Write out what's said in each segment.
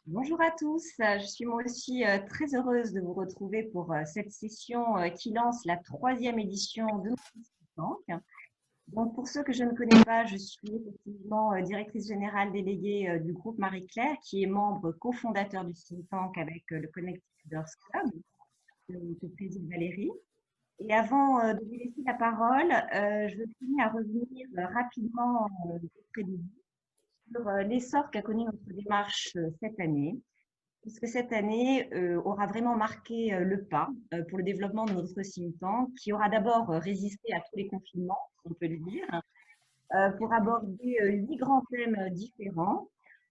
Bonjour à tous, je suis moi aussi très heureuse de vous retrouver pour cette session qui lance la 3e édition de notre think tank. Donc, pour ceux que je ne connais pas, je suis effectivement directrice générale déléguée du groupe Marie-Claire, qui est membre cofondateur du think tank avec le Connected Leaders Club, que préside Valérie. Et avant de vous laisser la parole, je tenais à revenir rapidement auprès de vous sur l'essor qu'a connu notre démarche cette année, puisque cette année aura vraiment marqué le pas pour le développement de notre think tank, qui aura d'abord résisté à tous les confinements, on peut le dire, pour aborder 8 grands thèmes différents,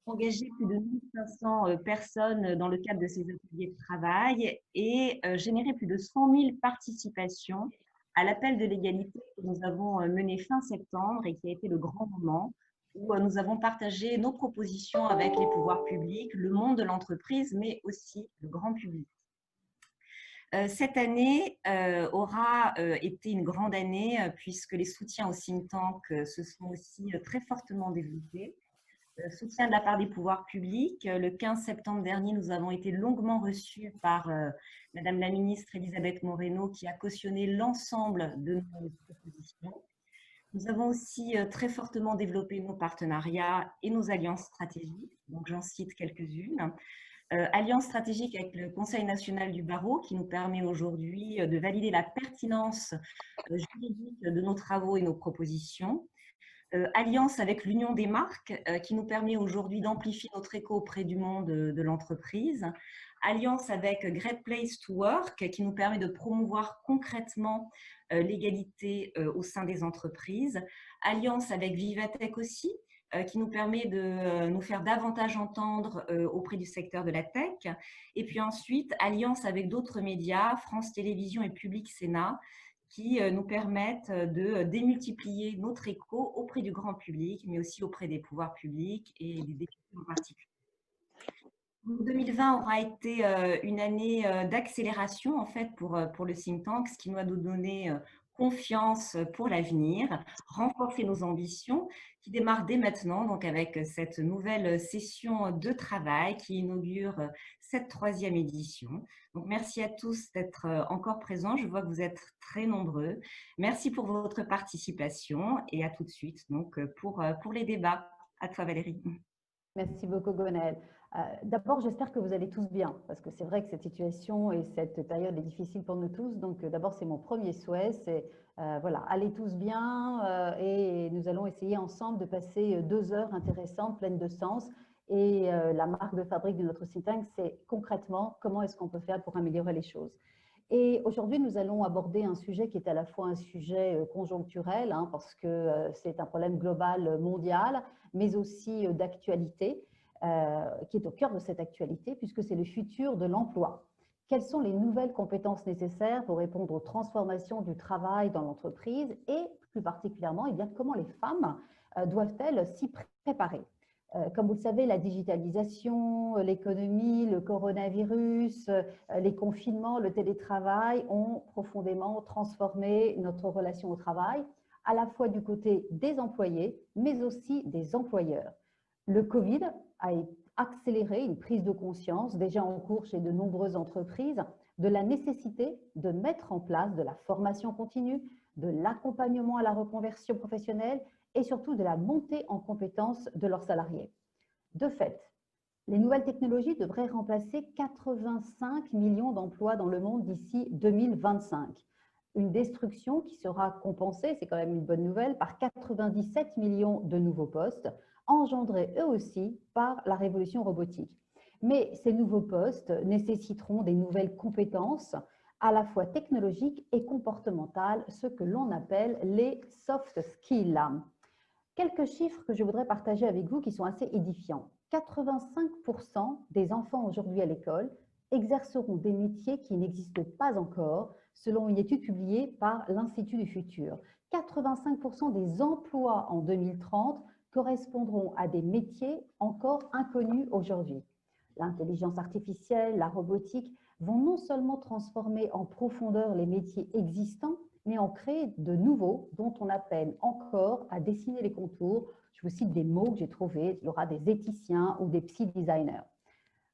engager plus de 1500 personnes dans le cadre de ces ateliers de travail et générer plus de 100 000 participations à l'appel de l'égalité que nous avons mené fin septembre et qui a été le grand moment où nous avons partagé nos propositions avec les pouvoirs publics, le monde de l'entreprise, mais aussi le grand public. Cette année aura été une grande année puisque les soutiens au think tank se sont aussi très fortement développés. Soutien de la part des pouvoirs publics. Le 15 septembre dernier, nous avons été longuement reçus par Madame la ministre Elisabeth Moreno qui a cautionné l'ensemble de nos propositions. Nous avons aussi très fortement développé nos partenariats et nos alliances stratégiques. Donc, j'en cite quelques-unes. Alliance stratégique avec le Conseil national du barreau qui nous permet aujourd'hui de valider la pertinence juridique de nos travaux et nos propositions. Alliance avec l'Union des marques qui nous permet aujourd'hui d'amplifier notre écho auprès du monde de l'entreprise. Alliance avec Great Place to Work qui nous permet de promouvoir concrètement l'égalité au sein des entreprises. Alliance avec Vivatech aussi qui nous permet de nous faire davantage entendre auprès du secteur de la tech. Et puis ensuite, alliance avec d'autres médias, France Télévisions et Public Sénat, qui nous permettent de démultiplier notre écho auprès du grand public, mais aussi auprès des pouvoirs publics et des députés en particulier. 2020 aura été une année d'accélération en fait pour le think tank, ce qui nous a donné confiance pour l'avenir, renforcer nos ambitions qui démarrent dès maintenant donc avec cette nouvelle session de travail qui inaugure cette 3e édition. Donc merci à tous d'être encore présents, je vois que vous êtes très nombreux. Merci pour votre participation et à tout de suite donc pour les débats. À toi Valérie. Merci beaucoup Gwenaëlle. D'abord, j'espère que vous allez tous bien, parce que c'est vrai que cette situation et cette période est difficile pour nous tous. Donc, d'abord, c'est mon premier souhait, c'est voilà, allez tous bien et nous allons essayer ensemble de passer 2 heures intéressantes, pleines de sens. Et la marque de fabrique de notre think tank, c'est concrètement comment est-ce qu'on peut faire pour améliorer les choses. Et aujourd'hui, nous allons aborder un sujet qui est à la fois un sujet conjoncturel, hein, parce que c'est un problème global mondial, mais aussi d'actualité, qui est au cœur de cette actualité, puisque c'est le futur de l'emploi. Quelles sont les nouvelles compétences nécessaires pour répondre aux transformations du travail dans l'entreprise et plus particulièrement, eh bien, comment les femmes doivent-elles s'y préparer? Comme vous le savez, la digitalisation, l'économie, le coronavirus, les confinements, le télétravail ont profondément transformé notre relation au travail, à la fois du côté des employés, mais aussi des employeurs. Le Covid a accéléré une prise de conscience déjà en cours chez de nombreuses entreprises de la nécessité de mettre en place de la formation continue, de l'accompagnement à la reconversion professionnelle et surtout de la montée en compétences de leurs salariés. De fait, les nouvelles technologies devraient remplacer 85 millions d'emplois dans le monde d'ici 2025. Une destruction qui sera compensée, c'est quand même une bonne nouvelle, par 97 millions de nouveaux postes, engendrés eux aussi par la révolution robotique. Mais ces nouveaux postes nécessiteront des nouvelles compétences, à la fois technologiques et comportementales, ce que l'on appelle les soft skills. Quelques chiffres que je voudrais partager avec vous qui sont assez édifiants. 85% des enfants aujourd'hui à l'école exerceront des métiers qui n'existent pas encore, selon une étude publiée par l'Institut du futur. 85% des emplois en 2030 correspondront à des métiers encore inconnus aujourd'hui. L'intelligence artificielle, la robotique vont non seulement transformer en profondeur les métiers existants, mais en créer de nouveaux dont on peine encore à dessiner les contours. Je vous cite des mots que j'ai trouvés, il y aura des éthiciens ou des psy-designers.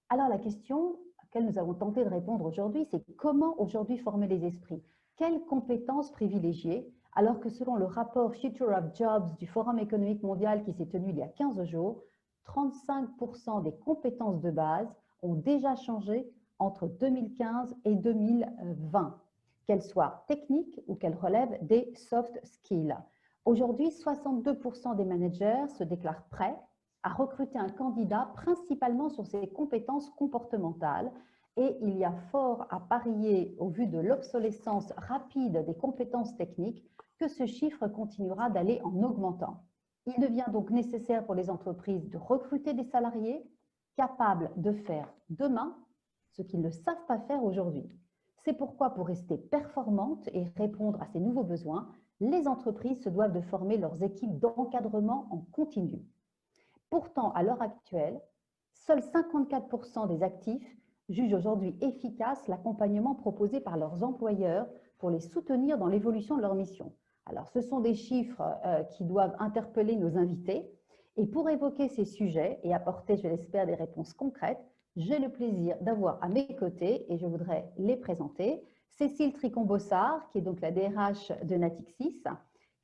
Alors la question à laquelle nous avons tenté de répondre aujourd'hui, c'est comment aujourd'hui former les esprits? Quelles compétences privilégier? Alors que selon le rapport Future of Jobs du Forum économique mondial qui s'est tenu il y a 15 jours, 35% des compétences de base ont déjà changé entre 2015 et 2020, qu'elles soient techniques ou qu'elles relèvent des soft skills. Aujourd'hui, 62% des managers se déclarent prêts à recruter un candidat principalement sur ses compétences comportementales et il y a fort à parier au vu de l'obsolescence rapide des compétences techniques que ce chiffre continuera d'aller en augmentant. Il devient donc nécessaire pour les entreprises de recruter des salariés capables de faire demain ce qu'ils ne savent pas faire aujourd'hui. C'est pourquoi, pour rester performantes et répondre à ces nouveaux besoins, les entreprises se doivent de former leurs équipes d'encadrement en continu. Pourtant, à l'heure actuelle, seuls 54% des actifs jugent aujourd'hui efficace l'accompagnement proposé par leurs employeurs pour les soutenir dans l'évolution de leur mission. Alors, ce sont des chiffres qui doivent interpeller nos invités. Et pour évoquer ces sujets et apporter, je l'espère, des réponses concrètes, j'ai le plaisir d'avoir à mes côtés, et je voudrais les présenter, Cécile Tricon-Bossard, qui est donc la DRH de Natixis,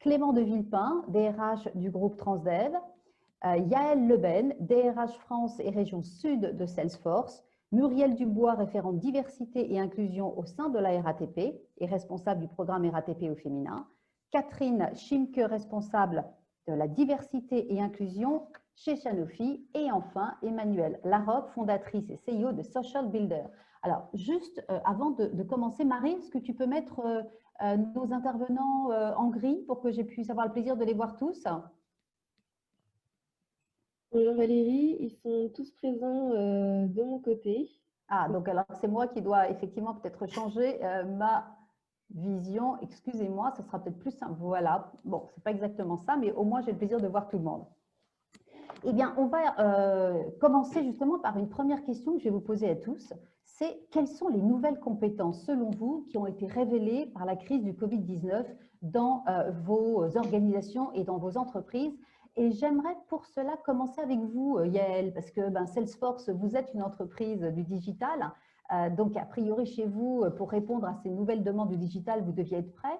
Clément de Villepin, DRH du groupe Transdev, Yaël Leben, DRH France et région Sud de Salesforce, Muriel Dubois, référente diversité et inclusion au sein de la RATP et responsable du programme RATP au féminin, Catherine Schimke, responsable de la diversité et inclusion chez Sanofi, et enfin Emmanuelle Larocque, fondatrice et CEO de Social Builder. Alors, juste avant de commencer, Marie, est-ce que tu peux mettre nos intervenants en gris pour que je puisse avoir le plaisir de les voir tous? Bonjour Valérie, ils sont tous présents de mon côté. Ah, donc alors c'est moi qui dois effectivement peut-être changer ma vision. Excusez-moi, ce sera peut-être plus simple. Voilà, bon, c'est pas exactement ça, mais au moins j'ai le plaisir de voir tout le monde. Eh bien, on va commencer justement par une première question que je vais vous poser à tous. C'est quelles sont les nouvelles compétences, selon vous, qui ont été révélées par la crise du Covid-19 dans vos organisations et dans vos entreprises? Et j'aimerais pour cela commencer avec vous, Yaël, parce que Salesforce, vous êtes une entreprise du digital. Donc, a priori, chez vous, pour répondre à ces nouvelles demandes du digital, vous deviez être prêt.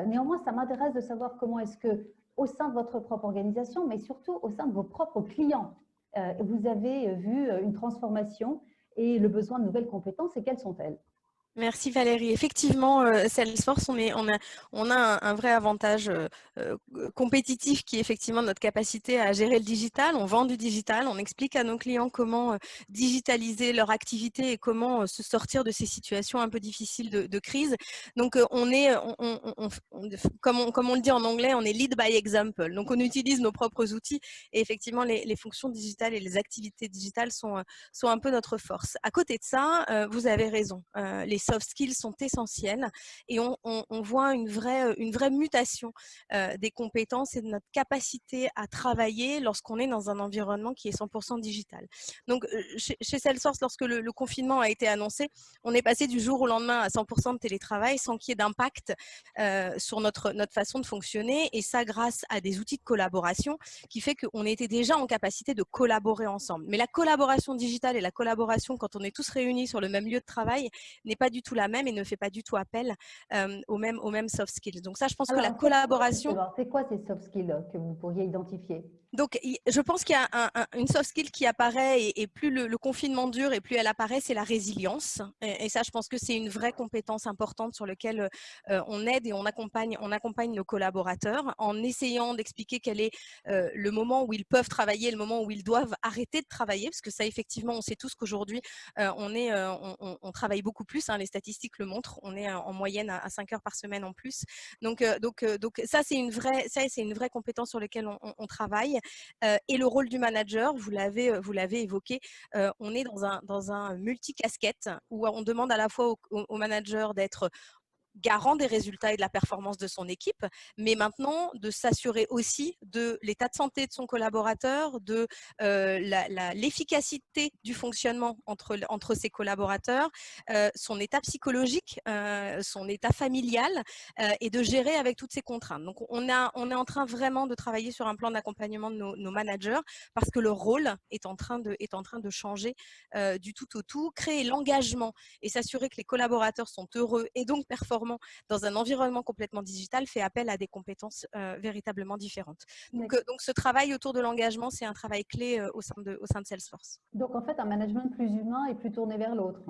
Néanmoins, ça m'intéresse de savoir comment est-ce que, au sein de votre propre organisation, mais surtout au sein de vos propres clients, vous avez vu une transformation et le besoin de nouvelles compétences, et quelles sont-elles? Merci Valérie. Effectivement, Salesforce, on a un vrai avantage compétitif qui est effectivement notre capacité à gérer le digital. On vend du digital, on explique à nos clients comment digitaliser leur activité et comment se sortir de ces situations un peu difficiles de crise. Donc, comme on le dit en anglais, on est lead by example. Donc, on utilise nos propres outils et effectivement, les fonctions digitales et les activités digitales sont un peu notre force. À côté de ça, vous avez raison. Les soft skills sont essentiels et on voit une vraie mutation des compétences et de notre capacité à travailler lorsqu'on est dans un environnement qui est 100% digital. Donc, chez Salesforce, lorsque le confinement a été annoncé, on est passé du jour au lendemain à 100% de télétravail sans qu'il y ait d'impact sur notre façon de fonctionner, et ça grâce à des outils de collaboration qui fait qu'on était déjà en capacité de collaborer ensemble. Mais la collaboration digitale et la collaboration quand on est tous réunis sur le même lieu de travail n'est pas du tout la même et ne fait pas du tout appel aux mêmes soft skills. Donc ça, je pense que la collaboration… C'est quoi ces soft skills que vous pourriez identifier? Donc, je pense qu'il y a une soft skill qui apparaît et plus le confinement dure et plus elle apparaît, c'est la résilience. Et ça, je pense que c'est une vraie compétence importante sur laquelle on aide et on accompagne nos collaborateurs en essayant d'expliquer quel est le moment où ils peuvent travailler, le moment où ils doivent arrêter de travailler, parce que ça, effectivement, on sait tous qu'aujourd'hui, on travaille beaucoup plus. Hein, les statistiques le montrent. On est en moyenne à 5 heures par semaine en plus. Donc ça, c'est une vraie compétence sur laquelle on travaille. Et le rôle du manager, vous l'avez évoqué, on est dans un multicasquette où on demande à la fois au manager d'être garant des résultats et de la performance de son équipe, mais maintenant de s'assurer aussi de l'état de santé de son collaborateur, de l'efficacité du fonctionnement entre ses collaborateurs, son état psychologique, son état familial, et de gérer avec toutes ces contraintes. Donc, on est en train vraiment de travailler sur un plan d'accompagnement de nos managers parce que leur rôle est en train de changer du tout au tout, créer l'engagement et s'assurer que les collaborateurs sont heureux et donc performants dans un environnement complètement digital fait appel à des compétences véritablement différentes. Donc, ce travail autour de l'engagement, c'est un travail clé au sein de Salesforce. Donc, en fait, un management plus humain et plus tourné vers l'autre.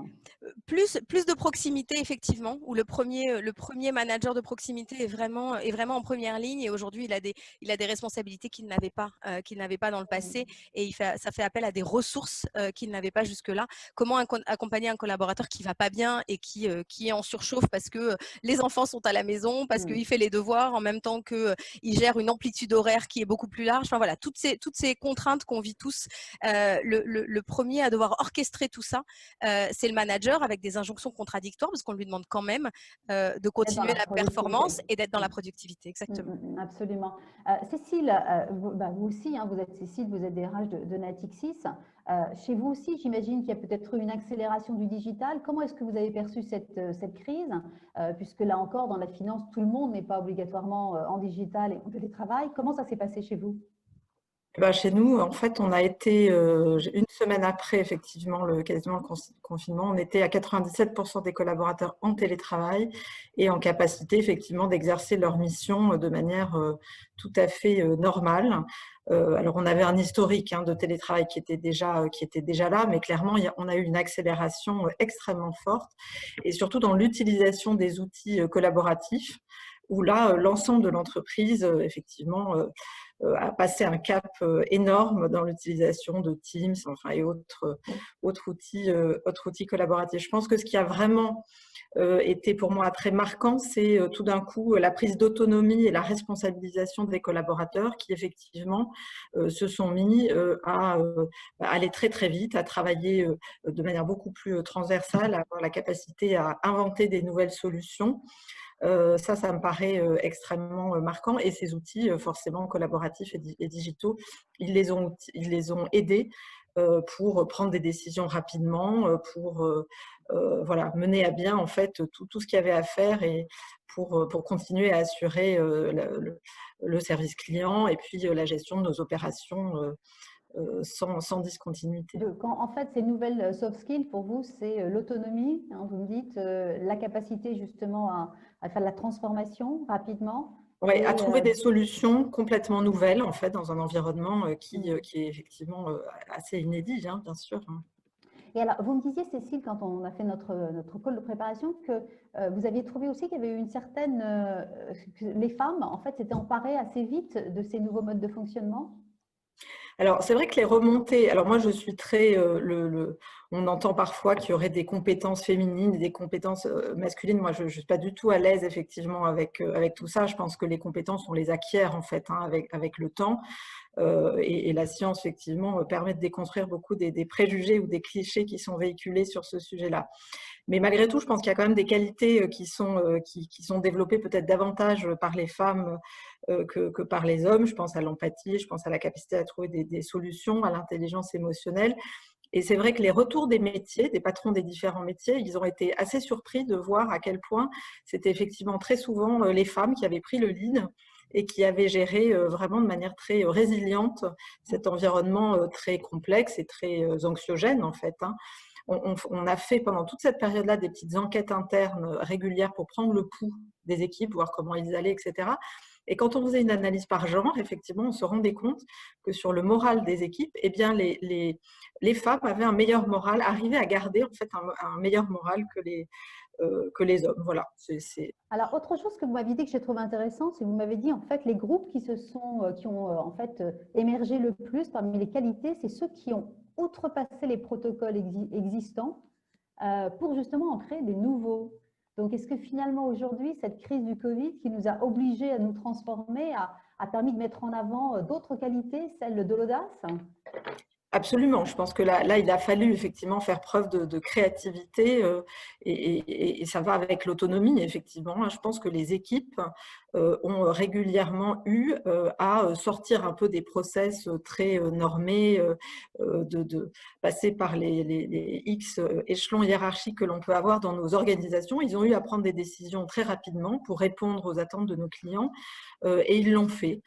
Plus de proximité, effectivement, où le premier manager de proximité est vraiment en première ligne et aujourd'hui, il a des responsabilités qu'il n'avait pas dans le passé et ça fait appel à des ressources qu'il n'avait pas jusque-là. Comment accompagner un collaborateur qui ne va pas bien et qui est en surchauffe parce que les enfants sont à la maison, parce qu'il fait les devoirs en même temps qu'il gère une amplitude horaire qui est beaucoup plus large. Enfin, voilà, toutes ces contraintes qu'on vit tous. Le premier à devoir orchestrer tout ça, c'est le manager avec des injonctions contradictoires parce qu'on lui demande quand même de continuer la performance et d'être dans la productivité. Exactement. Absolument. Cécile, vous aussi, hein, vous êtes Cécile, vous êtes DRH de Natixis. Chez vous aussi, j'imagine qu'il y a peut-être eu une accélération du digital. Comment est-ce que vous avez perçu cette crise, puisque là encore, dans la finance, tout le monde n'est pas obligatoirement en digital et en télétravail. Comment ça s'est passé chez vous? Chez nous, en fait, on a été, une semaine après, effectivement, quasiment le confinement, on était à 97% des collaborateurs en télétravail et en capacité, effectivement, d'exercer leur mission de manière tout à fait normale. Alors, on avait un historique de télétravail qui était déjà là, mais clairement, on a eu une accélération extrêmement forte et surtout dans l'utilisation des outils collaboratifs où là, l'ensemble de l'entreprise, effectivement, a passé un cap énorme dans l'utilisation de Teams et autres outils collaboratifs. Je pense que ce qui a vraiment été pour moi très marquant, c'est tout d'un coup la prise d'autonomie et la responsabilisation des collaborateurs qui effectivement se sont mis à aller très très vite, à travailler de manière beaucoup plus transversale, à avoir la capacité à inventer des nouvelles solutions. Ça me paraît extrêmement marquant et ces outils forcément collaboratifs et digitaux, ils les ont aidés pour prendre des décisions rapidement, pour mener à bien en fait tout ce qu'il y avait à faire et pour continuer à assurer le service client et puis la gestion de nos opérations sans discontinuité. Donc, en fait, ces nouvelles soft skills, pour vous, c'est l'autonomie, hein, vous me dites, la capacité justement à faire de la transformation rapidement. Oui, à trouver des solutions complètement nouvelles, en fait, dans un environnement qui est effectivement assez inédit, bien sûr. Et alors, vous me disiez, Cécile, quand on a fait notre call de préparation, que vous aviez trouvé aussi qu'il y avait eu une certaine… que les femmes, en fait, s'étaient emparées assez vite de ces nouveaux modes de fonctionnement. Alors, c'est vrai que les remontées… Alors, moi, je suis très… on entend parfois qu'il y aurait des compétences féminines et des compétences masculines. Moi, je ne suis pas du tout à l'aise, effectivement, avec tout ça. Je pense que les compétences, on les acquiert, en fait, avec le temps. Et la science, effectivement, permet de déconstruire beaucoup des préjugés ou des clichés qui sont véhiculés sur ce sujet-là. Mais malgré tout, je pense qu'il y a quand même des qualités qui sont développées peut-être davantage par les femmes que par les hommes. Je pense à l'empathie, je pense à la capacité à trouver des solutions, à l'intelligence émotionnelle. Et c'est vrai que les retours des métiers, des patrons des différents métiers, ils ont été assez surpris de voir à quel point c'était effectivement très souvent les femmes qui avaient pris le lead et qui avaient géré vraiment de manière très résiliente cet environnement très complexe et très anxiogène en fait. On a fait pendant toute cette période-là des petites enquêtes internes régulières pour prendre le pouls des équipes, voir comment ils allaient, etc. Et quand on faisait une analyse par genre, effectivement, on se rendait compte que sur le moral des équipes, eh bien, les femmes avaient un meilleur moral, arrivaient à garder en fait un meilleur moral que les hommes. Voilà. Alors, autre chose que vous m'aviez dit que j'ai trouvé intéressant, c'est que vous m'avez dit en fait les groupes qui ont en fait émergé le plus parmi les qualités, c'est ceux qui ont outrepassé les protocoles existants pour justement en créer des nouveaux. Donc, est-ce que finalement aujourd'hui, cette crise du Covid qui nous a obligés à nous transformer a permis de mettre en avant d'autres qualités, celles de l'audace? Absolument. Je pense que là, il a fallu effectivement faire preuve de créativité et ça va avec l'autonomie, effectivement. Je pense que les équipes ont régulièrement eu à sortir un peu des process très normés, de passer par les X échelons hiérarchiques que l'on peut avoir dans nos organisations. Ils ont eu à prendre des décisions très rapidement pour répondre aux attentes de nos clients et ils l'ont fait.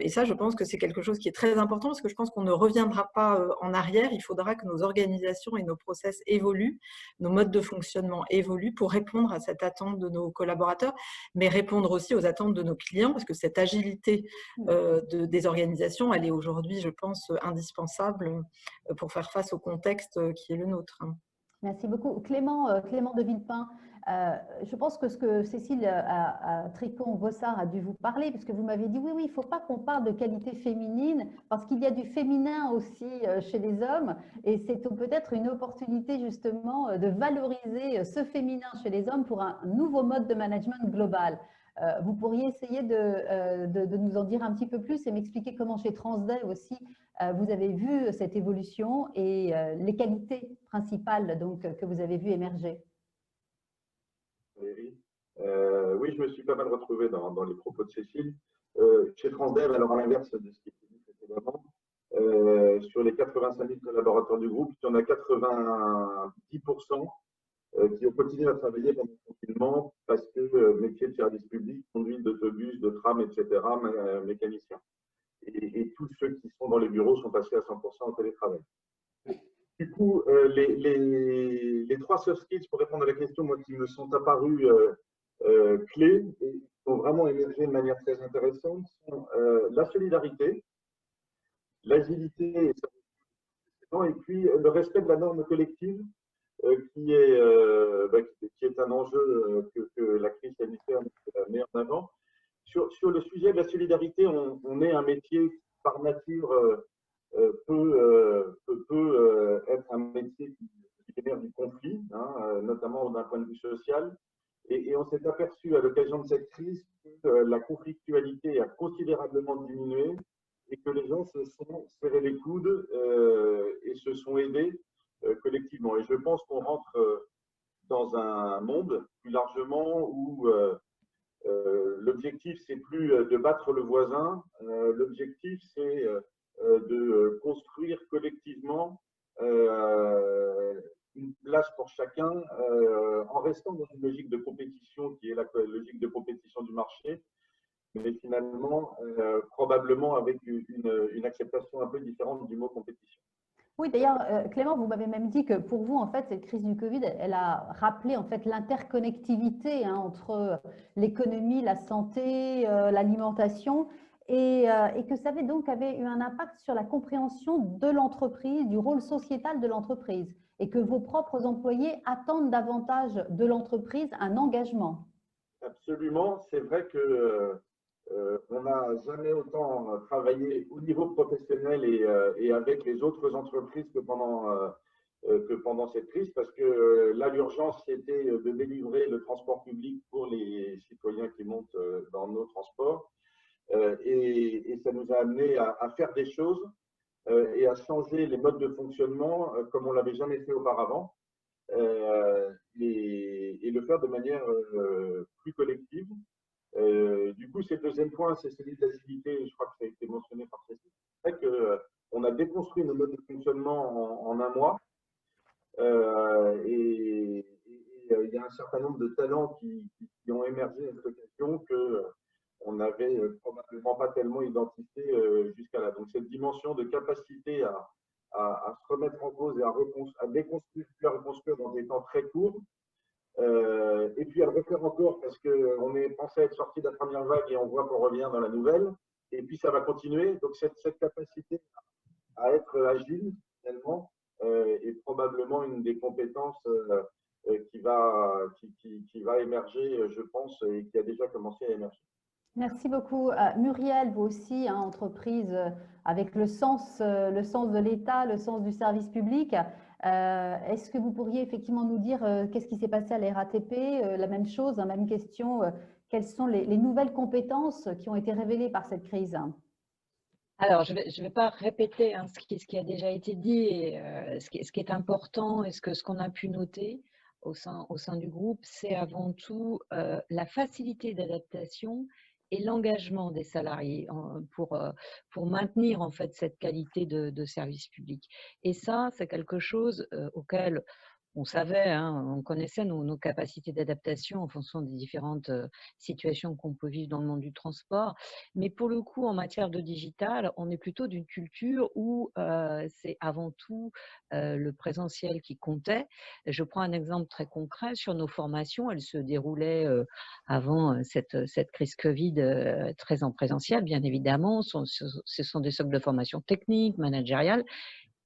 Et ça, je pense que c'est quelque chose qui est très important parce que je pense qu'on ne reviendra pas en arrière. Il faudra que nos organisations et nos process évoluent, nos modes de fonctionnement évoluent pour répondre à cette attente de nos collaborateurs, mais répondre aussi aux attentes de nos clients parce que cette agilité des organisations, elle est aujourd'hui, je pense, indispensable pour faire face au contexte qui est le nôtre. Merci beaucoup. Clément de Villepin, je pense que ce que Cécile Tricon-Bossard a dû vous parler, puisque vous m'avez dit, oui, il ne faut pas qu'on parle de qualité féminine, parce qu'il y a du féminin aussi chez les hommes, et c'est peut-être une opportunité justement de valoriser ce féminin chez les hommes pour un nouveau mode de management global. Vous pourriez essayer de nous en dire un petit peu plus et m'expliquer comment chez Transdev aussi, vous avez vu cette évolution et les qualités principales donc, que vous avez vues émerger. Oui, je me suis pas mal retrouvé dans les propos de Cécile. Chez Transdev, alors à l'inverse de ce qui était dit précédemment, sur les 85 000 collaborateurs du groupe, il y en a 90% qui ont continué à travailler pendant le confinement parce que métier de service public, conduite d'autobus, de tram, etc., mécanicien. Et tous ceux qui sont dans les bureaux sont passés à 100% en télétravail. Du coup, les trois soft skills, pour répondre à la question, moi, qui me sont apparus clés et qui ont vraiment émergé de manière très intéressante, sont la solidarité, l'agilité et puis le respect de la norme collective, qui est un enjeu que la crise sanitaire met en avant. Sur le sujet de la solidarité, on est un métier qui, par nature, peut être un métier qui génère du conflit, notamment d'un point de vue social. Et on s'est aperçu à l'occasion de cette crise que la conflictualité a considérablement diminué et que les gens se sont serrés les coudes et se sont aidés collectivement. Et je pense qu'on rentre dans un monde plus largement où l'objectif, c'est plus de battre le voisin, l'objectif, c'est de construire collectivement une place pour chacun en restant dans une logique de compétition qui est la logique de compétition du marché, mais finalement probablement avec une acceptation un peu différente du mot compétition. Oui, d'ailleurs, Clément, vous m'avez même dit que pour vous, en fait, cette crise du Covid, elle a rappelé en fait l'interconnectivité entre l'économie, la santé, l'alimentation, et que ça avait eu un impact sur la compréhension de l'entreprise, du rôle sociétal de l'entreprise, et que vos propres employés attendent davantage de l'entreprise un engagement. Absolument, c'est vrai que on n'a jamais autant travaillé au niveau professionnel et avec les autres entreprises que pendant cette crise, parce que là, l'urgence, c'était de délivrer le transport public pour les citoyens qui montent dans nos transports. Et ça nous a amené à faire des choses et à changer les modes de fonctionnement comme on ne l'avait jamais fait auparavant. Et le faire de manière plus collective. Du coup, c'est le deuxième point, c'est celui de l'agilité. Je crois que ça a été mentionné par Cécile. C'est vrai qu'on a déconstruit nos modes de fonctionnement en un mois. Et il y a un certain nombre de talents qui ont émergé à cette occasion qu'on n'avait probablement pas tellement identifié jusqu'à là. Donc, cette dimension de capacité à se remettre en cause et à déconstruire, puis à reconstruire dans des temps très courts, et puis à le refaire encore parce qu'on est pensé être sorti de la première vague et on voit qu'on revient dans la nouvelle, et puis ça va continuer. Donc cette capacité à être agile, finalement, est probablement une des compétences qui va émerger, je pense, et qui a déjà commencé à émerger. Merci beaucoup. Muriel, vous aussi, entreprise avec le sens de l'État, le sens du service public. Est-ce que vous pourriez effectivement nous dire qu'est-ce qui s'est passé à la RATP? La même chose, même question. Quelles sont les nouvelles compétences qui ont été révélées par cette crise? Alors, je vais pas répéter hein, ce qui a déjà été dit et ce qui est important et ce qu'on a pu noter au sein du groupe, c'est avant tout la facilité d'adaptation et l'engagement des salariés pour maintenir en fait cette qualité de service public. Et ça, c'est quelque chose auquel on savait, hein, on connaissait nos capacités d'adaptation en fonction des différentes situations qu'on peut vivre dans le monde du transport. Mais pour le coup, en matière de digital, on est plutôt d'une culture où c'est avant tout le présentiel qui comptait. Je prends un exemple très concret sur nos formations. Elles se déroulaient avant cette crise Covid très en présentiel, bien évidemment. Ce sont des socles de formation technique, managériale.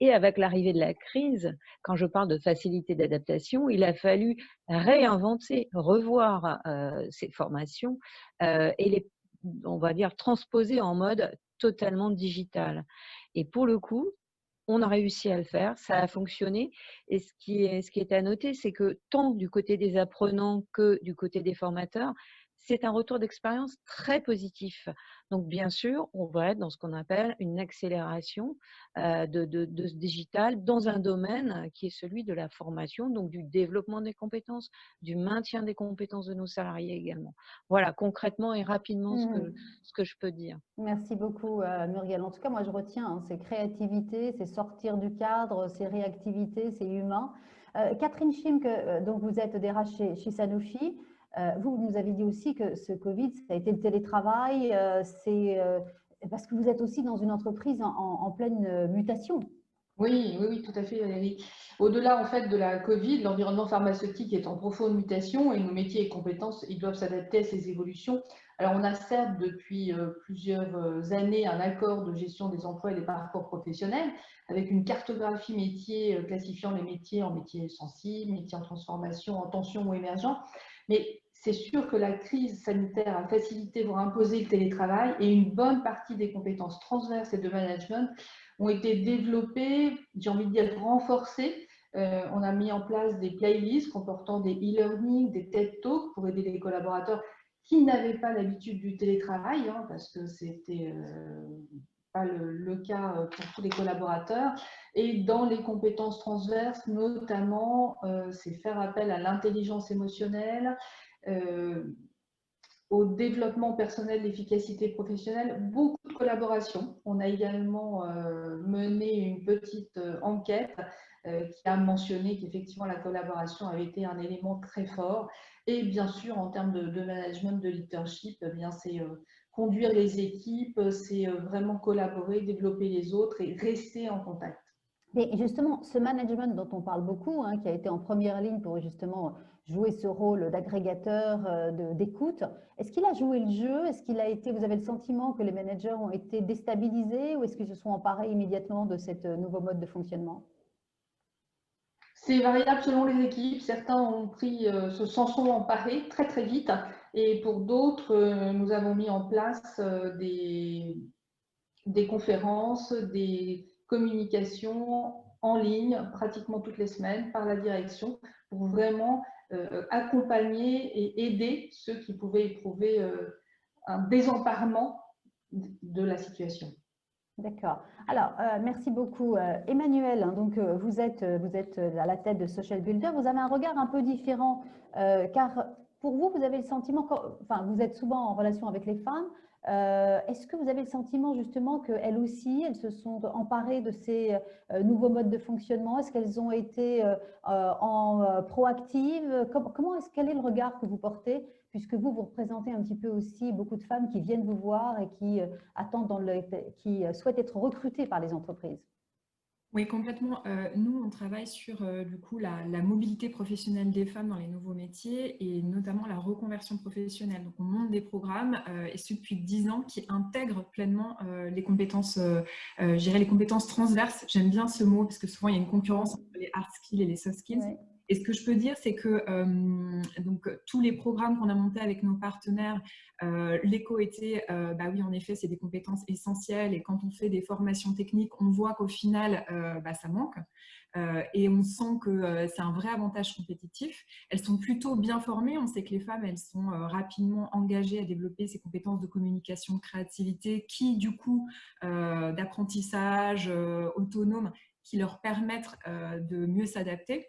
Et avec l'arrivée de la crise, quand je parle de facilité d'adaptation, il a fallu réinventer, revoir ces formations et on va dire, transposer en mode totalement digital. Et pour le coup, on a réussi à le faire, ça a fonctionné. Et ce qui est à noter, c'est que tant du côté des apprenants que du côté des formateurs, c'est un retour d'expérience très positif. Donc, bien sûr, on va être dans ce qu'on appelle une accélération de ce digital dans un domaine qui est celui de la formation, donc du développement des compétences, du maintien des compétences de nos salariés également. Voilà, concrètement et rapidement ce que je peux dire. Merci beaucoup, Muriel. En tout cas, moi, je retiens, hein, c'est créativité, c'est sortir du cadre, c'est réactivité, c'est humain. Catherine Schimck, donc vous êtes DRH chez Sanofi. Vous nous avez dit aussi que ce Covid, ça a été le télétravail. C'est parce que vous êtes aussi dans une entreprise en pleine mutation. Oui, tout à fait, Valérie. Au-delà en fait de la Covid, l'environnement pharmaceutique est en profonde mutation et nos métiers et compétences, ils doivent s'adapter à ces évolutions. Alors, on a certes depuis plusieurs années un accord de gestion des emplois et des parcours professionnels avec une cartographie métier classifiant les métiers en métiers sensibles, métiers en transformation, en tension ou émergents. Mais c'est sûr que la crise sanitaire a facilité, voire imposé le télétravail et une bonne partie des compétences transverses et de management ont été développées, j'ai envie de dire renforcées. On a mis en place des playlists comportant des e-learning, des TED Talks pour aider les collaborateurs qui n'avaient pas l'habitude du télétravail, hein, parce que c'était pas le cas pour tous les collaborateurs. Et dans les compétences transverses, notamment, c'est faire appel à l'intelligence émotionnelle, au développement personnel, l'efficacité professionnelle, beaucoup de collaboration. On a également mené une petite enquête qui a mentionné qu'effectivement la collaboration avait été un élément très fort. Et bien sûr, en termes de management, de leadership, eh bien c'est conduire les équipes, c'est vraiment collaborer, développer les autres et rester en contact. Mais justement, ce management dont on parle beaucoup, hein, qui a été en première ligne pour justement jouer ce rôle d'agrégateur, d'écoute, est-ce qu'il a joué le jeu? Est-ce qu'il a été, vous avez le sentiment que les managers ont été déstabilisés ou est-ce qu'ils se sont emparés immédiatement de ce nouveau mode de fonctionnement? C'est variable selon les équipes. Certains s'en sont emparés très très vite et pour d'autres, nous avons mis en place des conférences, des communications en ligne pratiquement toutes les semaines par la direction pour vraiment accompagner et aider ceux qui pouvaient éprouver un désemparement de la situation. D'accord. Alors, merci beaucoup. Emmanuel, hein, donc, vous êtes à la tête de Social Builder. Vous avez un regard un peu différent, car pour vous, vous avez le sentiment, enfin, vous êtes souvent en relation avec les femmes. Est-ce que vous avez le sentiment justement qu'elles aussi, elles se sont emparées de ces nouveaux modes de fonctionnement? Est-ce qu'elles ont été proactives? Quel est le regard que vous portez, puisque vous représentez un petit peu aussi beaucoup de femmes qui viennent vous voir et qui attendent qui souhaitent être recrutées par les entreprises? Oui, complètement. Nous, on travaille sur du coup la mobilité professionnelle des femmes dans les nouveaux métiers et notamment la reconversion professionnelle. Donc, on monte des programmes et ce depuis 10 ans qui intègrent pleinement les compétences, je dirais les compétences transverses. J'aime bien ce mot parce que souvent il y a une concurrence entre les hard skills et les soft skills. Ouais. Et ce que je peux dire, c'est que donc, tous les programmes qu'on a montés avec nos partenaires, l'écho était, bah oui, en effet, c'est des compétences essentielles. Et quand on fait des formations techniques, on voit qu'au final, bah, ça manque. Et on sent que c'est un vrai avantage compétitif. Elles sont plutôt bien formées. On sait que les femmes, elles sont rapidement engagées à développer ces compétences de communication, de créativité, qui, du coup, d'apprentissage autonome, qui leur permettent de mieux s'adapter.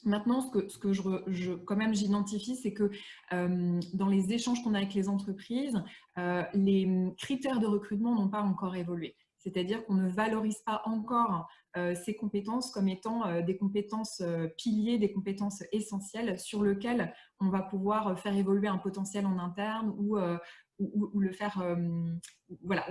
Maintenant, ce que quand même j'identifie, c'est que dans les échanges qu'on a avec les entreprises, les critères de recrutement n'ont pas encore évolué. C'est-à-dire qu'on ne valorise pas encore ces compétences comme étant des compétences piliers, des compétences essentielles sur lesquelles on va pouvoir faire évoluer un potentiel en interne ou le faire, voilà,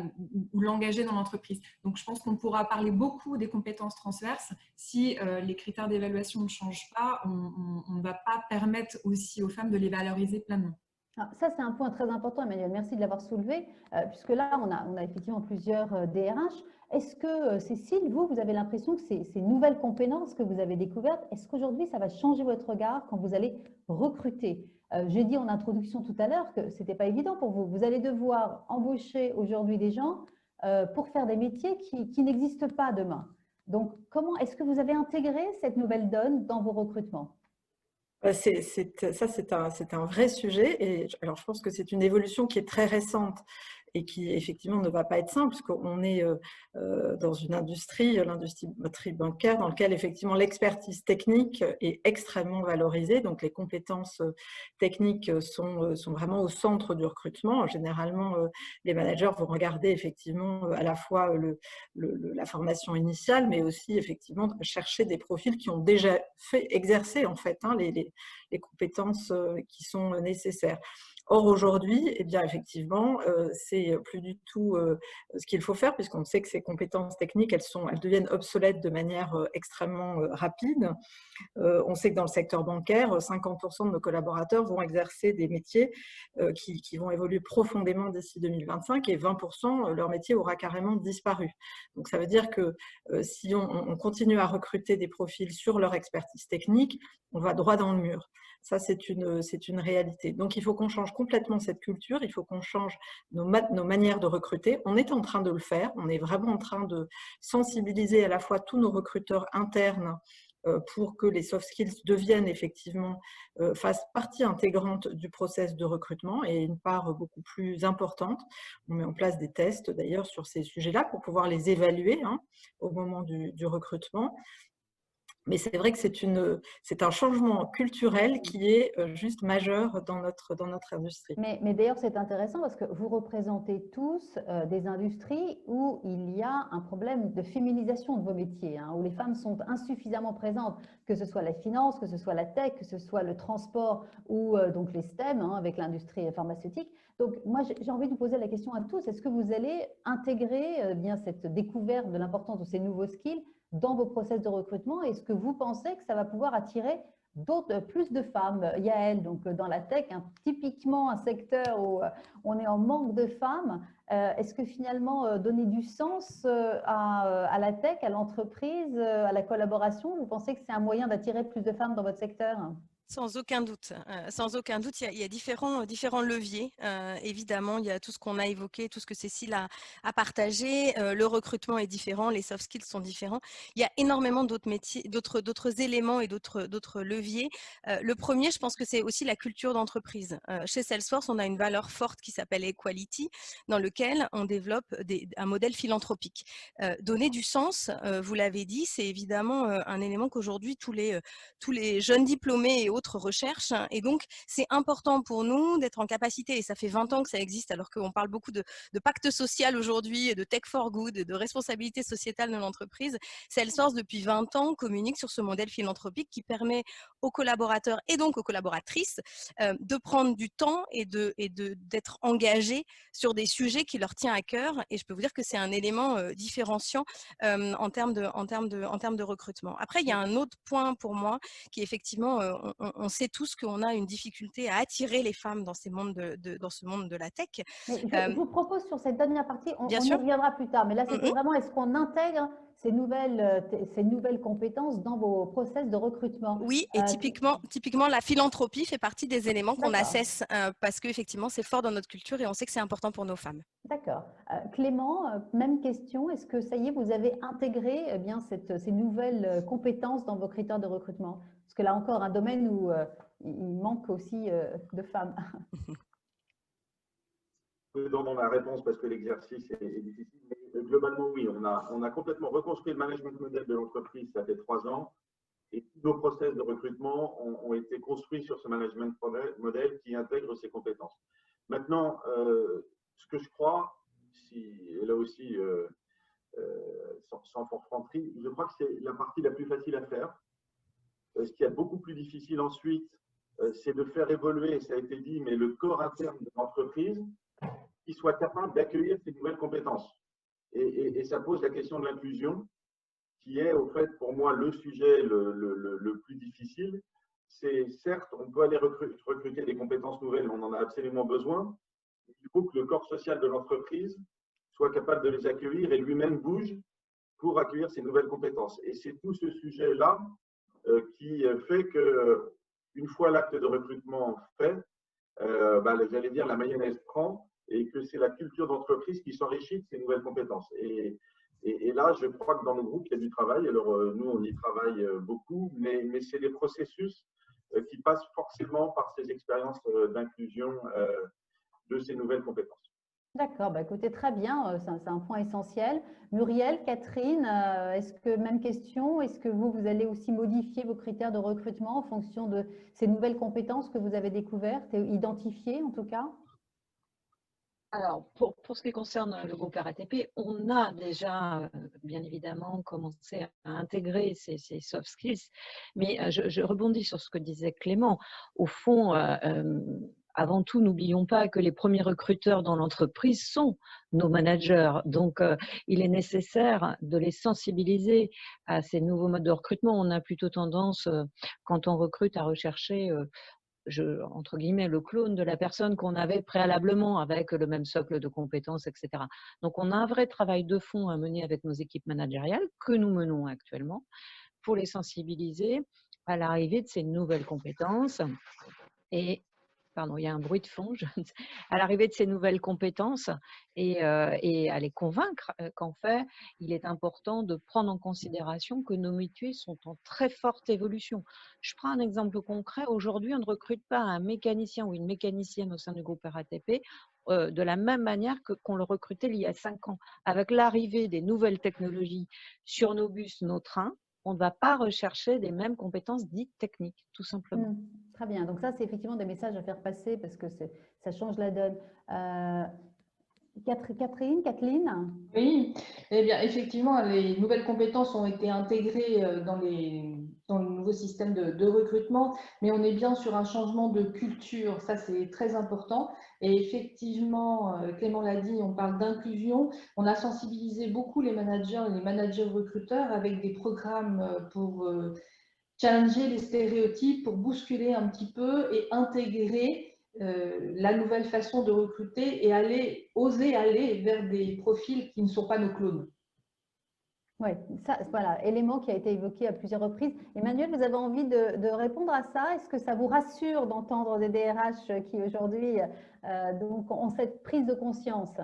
ou l'engager dans l'entreprise. Donc, je pense qu'on pourra parler beaucoup des compétences transverses. Si les critères d'évaluation ne changent pas, on ne va pas permettre aussi aux femmes de les valoriser pleinement. Alors, ça, c'est un point très important, Emmanuel. Merci de l'avoir soulevé, puisque là, on a effectivement plusieurs DRH. Est-ce que, Cécile, vous avez l'impression que ces nouvelles compétences que vous avez découvertes, est-ce qu'aujourd'hui, ça va changer votre regard quand vous allez recruter? J'ai dit en introduction tout à l'heure que ce n'était pas évident pour vous. Vous allez devoir embaucher aujourd'hui des gens pour faire des métiers qui n'existent pas demain. Donc, comment est-ce que vous avez intégré cette nouvelle donne dans vos recrutements? C'est un vrai sujet. Et alors, je pense que c'est une évolution qui est très récente et qui, effectivement, ne va pas être simple, parce qu'on est dans une industrie, l'industrie bancaire, dans laquelle, effectivement, l'expertise technique est extrêmement valorisée. Donc, les compétences techniques sont vraiment au centre du recrutement. Généralement, les managers vont regarder, effectivement, à la fois la formation initiale, mais aussi, effectivement, chercher des profils qui ont déjà exercé, en fait, hein, les compétences qui sont nécessaires. Or, aujourd'hui, eh bien, effectivement, c'est plus du tout ce qu'il faut faire, puisqu'on sait que ces compétences techniques, elles deviennent obsolètes de manière extrêmement rapide. On sait que dans le secteur bancaire, 50% de nos collaborateurs vont exercer des métiers qui vont évoluer profondément d'ici 2025 et 20%, leur métier aura carrément disparu. Donc, ça veut dire que si on continue à recruter des profils sur leur expertise technique, on va droit dans le mur. Ça, c'est une réalité. Donc, il faut qu'on change complètement cette culture, il faut qu'on change nos manières de recruter. On est en train de le faire, on est vraiment en train de sensibiliser à la fois tous nos recruteurs internes pour que les soft skills deviennent effectivement, fassent partie intégrante du process de recrutement et une part beaucoup plus importante. On met en place des tests d'ailleurs sur ces sujets-là pour pouvoir les évaluer au moment du recrutement. Mais c'est vrai que c'est un changement culturel qui est juste majeur dans notre industrie. Mais d'ailleurs, c'est intéressant parce que vous représentez tous des industries où il y a un problème de féminisation de vos métiers, où les femmes sont insuffisamment présentes, que ce soit la finance, que ce soit la tech, que ce soit le transport ou donc les STEM avec l'industrie pharmaceutique. Donc, moi, j'ai envie de vous poser la question à tous. Est-ce que vous allez intégrer bien cette découverte de l'importance de ces nouveaux skills dans vos process de recrutement? Est-ce que vous pensez que ça va pouvoir attirer plus de femmes? Yael, donc dans la tech, typiquement un secteur où on est en manque de femmes. Est-ce que finalement, donner du sens à la tech, à l'entreprise, à la collaboration, vous pensez que c'est un moyen d'attirer plus de femmes dans votre secteur? Sans aucun doute. Il y a différents leviers. Évidemment, il y a tout ce qu'on a évoqué, tout ce que Cécile a partagé. Le recrutement est différent, les soft skills sont différents. Il y a énormément d'autres métiers, d'autres éléments et d'autres leviers. Le premier, je pense que c'est aussi la culture d'entreprise. Chez Salesforce, on a une valeur forte qui s'appelle Equality, dans lequel on développe un modèle philanthropique. Donner du sens, vous l'avez dit, c'est évidemment un élément qu'aujourd'hui tous les jeunes diplômés et autres recherches. Et donc, c'est important pour nous d'être en capacité, et ça fait 20 ans que ça existe, alors qu'on parle beaucoup de pacte social aujourd'hui, de tech for good, de responsabilité sociétale de l'entreprise. Salesforce, depuis 20 ans, communique sur ce modèle philanthropique qui permet aux collaborateurs et donc aux collaboratrices de prendre du temps et d'être engagés sur des sujets qui leur tiennent à cœur. Et je peux vous dire que c'est un élément différenciant en termes de recrutement. Après, il y a un autre point pour moi qui effectivement, on sait tous qu'on a une difficulté à attirer les femmes dans, dans ce monde de la tech. Mais je vous propose sur cette dernière partie, on y sûr. reviendra plus tard, mais là c'était vraiment, est-ce qu'on intègre ces nouvelles compétences dans vos process de recrutement? Oui, et typiquement, la philanthropie fait partie des éléments qu'on assesse parce qu'effectivement, c'est fort dans notre culture et on sait que c'est important pour nos femmes. D'accord. Clément, même question. Est-ce que ça y est, vous avez intégré bien ces nouvelles compétences dans vos critères de recrutement? Parce que là encore, un domaine où il manque aussi de femmes. Dans ma réponse parce que l'exercice est difficile, mais globalement oui, on a complètement reconstruit le management model de l'entreprise, ça fait 3 ans, et tous nos process de recrutement ont été construits sur ce management model qui intègre ces compétences. Maintenant, ce que je crois, et là aussi sans forfanterie, je crois que c'est la partie la plus facile à faire. Ce qui est beaucoup plus difficile ensuite, c'est de faire évoluer, ça a été dit, mais le corps interne de l'entreprise qui soit capable d'accueillir ces nouvelles compétences. Et ça pose la question de l'inclusion, qui est au fait pour moi le sujet le plus difficile. C'est certes, on peut aller recruter des compétences nouvelles, on en a absolument besoin. Il faut que le corps social de l'entreprise soit capable de les accueillir et lui-même bouge pour accueillir ces nouvelles compétences. Et c'est tout ce sujet-là qui fait que une fois l'acte de recrutement fait, j'allais dire la mayonnaise prend, et que c'est la culture d'entreprise qui s'enrichit de ces nouvelles compétences. Et là, je crois que dans nos groupes, il y a du travail. Alors, nous, on y travaille beaucoup, mais c'est des processus qui passent forcément par ces expériences d'inclusion de ces nouvelles compétences. D'accord, écoutez, très bien, c'est un point essentiel. Muriel, Catherine, est-ce que, même question, est-ce que vous allez aussi modifier vos critères de recrutement en fonction de ces nouvelles compétences que vous avez découvertes et identifiées en tout cas? Alors, pour ce qui concerne le groupe RATP, on a déjà, bien évidemment, commencé à intégrer ces soft skills, mais je rebondis sur ce que disait Clément. Au fond, avant tout, n'oublions pas que les premiers recruteurs dans l'entreprise sont nos managers. Donc, il est nécessaire de les sensibiliser à ces nouveaux modes de recrutement. On a plutôt tendance, quand on recrute, à rechercher entre guillemets, le clone de la personne qu'on avait préalablement avec le même socle de compétences, etc. Donc, on a un vrai travail de fond à mener avec nos équipes managériales que nous menons actuellement pour les sensibiliser à l'arrivée de ces nouvelles compétences et pardon, il y a un bruit de fond, à l'arrivée de ces nouvelles compétences et à les convaincre qu'en fait, il est important de prendre en considération que nos métiers sont en très forte évolution. Je prends un exemple concret. Aujourd'hui, on ne recrute pas un mécanicien ou une mécanicienne au sein du groupe RATP de la même manière qu'on le recrutait il y a 5 ans. Avec l'arrivée des nouvelles technologies sur nos bus, nos trains, on ne va pas rechercher les mêmes compétences dites techniques, tout simplement. Très bien. Donc ça, c'est effectivement des messages à faire passer parce que ça change la donne. Catherine, Kathleen? Oui, eh bien, effectivement, les nouvelles compétences ont été intégrées dans le nouveau système de recrutement, mais on est bien sur un changement de culture, ça c'est très important. Et effectivement, Clément l'a dit, on parle d'inclusion. On a sensibilisé beaucoup les managers recruteurs avec des programmes pour challenger les stéréotypes, pour bousculer un petit peu et intégrer la nouvelle façon de recruter et oser aller vers des profils qui ne sont pas nos clones. Oui, ça, voilà, élément qui a été évoqué à plusieurs reprises. Emmanuel, vous avez envie de répondre à ça? Est-ce que ça vous rassure d'entendre des DRH qui aujourd'hui ont cette prise de conscience?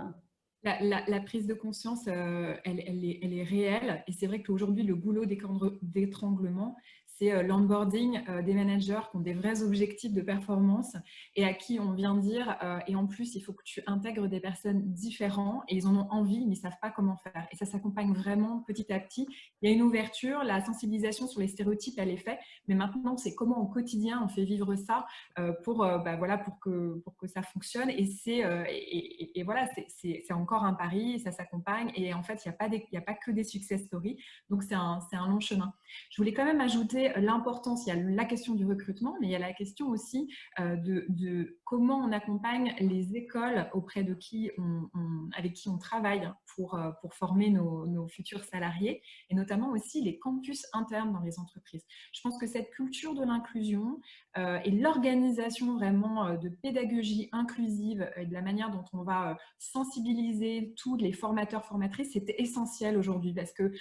La prise de conscience, elle est réelle. Et c'est vrai qu'aujourd'hui, le goulot d'étranglement, c'est l'onboarding des managers qui ont des vrais objectifs de performance et à qui on vient dire et en plus, il faut que tu intègres des personnes différentes et ils en ont envie, mais ils ne savent pas comment faire. Et ça s'accompagne vraiment petit à petit. Il y a une ouverture, la sensibilisation sur les stéréotypes, elle est faite, mais maintenant, c'est comment au quotidien on fait vivre ça pour que ça fonctionne. Et voilà, c'est encore un pari, ça s'accompagne et en fait, il n'y a pas que des success stories. Donc, c'est un long chemin. Je voulais quand même ajouter c'est l'importance, il y a la question du recrutement, mais il y a la question aussi de comment on accompagne les écoles auprès de avec qui on travaille pour former nos futurs salariés, et notamment aussi les campus internes dans les entreprises. Je pense que cette culture de l'inclusion et l'organisation vraiment de pédagogie inclusive et de la manière dont on va sensibiliser tous les formateurs, formatrices, c'est essentiel aujourd'hui parce que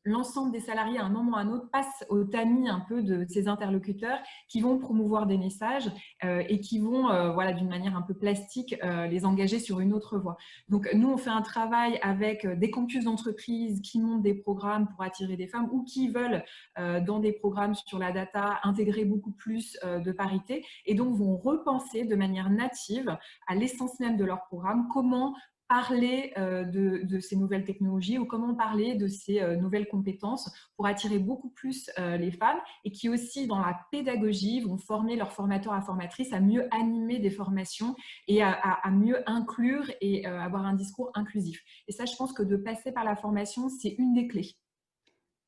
l'ensemble des salariés, à un moment ou à un autre, passent au tamis un peu de ces interlocuteurs qui vont promouvoir des messages et qui vont, voilà, d'une manière un peu plastique, les engager sur une autre voie. Donc, nous, on fait un travail avec des campus d'entreprise qui montent des programmes pour attirer des femmes ou qui veulent, dans des programmes sur la data, intégrer beaucoup plus de parité et donc vont repenser de manière native à l'essence même de leur programme comment parler de ces nouvelles technologies ou comment parler de ces nouvelles compétences pour attirer beaucoup plus les femmes et qui aussi dans la pédagogie vont former leurs formateurs et formatrices à mieux animer des formations et à mieux inclure et avoir un discours inclusif. Et ça, je pense que de passer par la formation, c'est une des clés.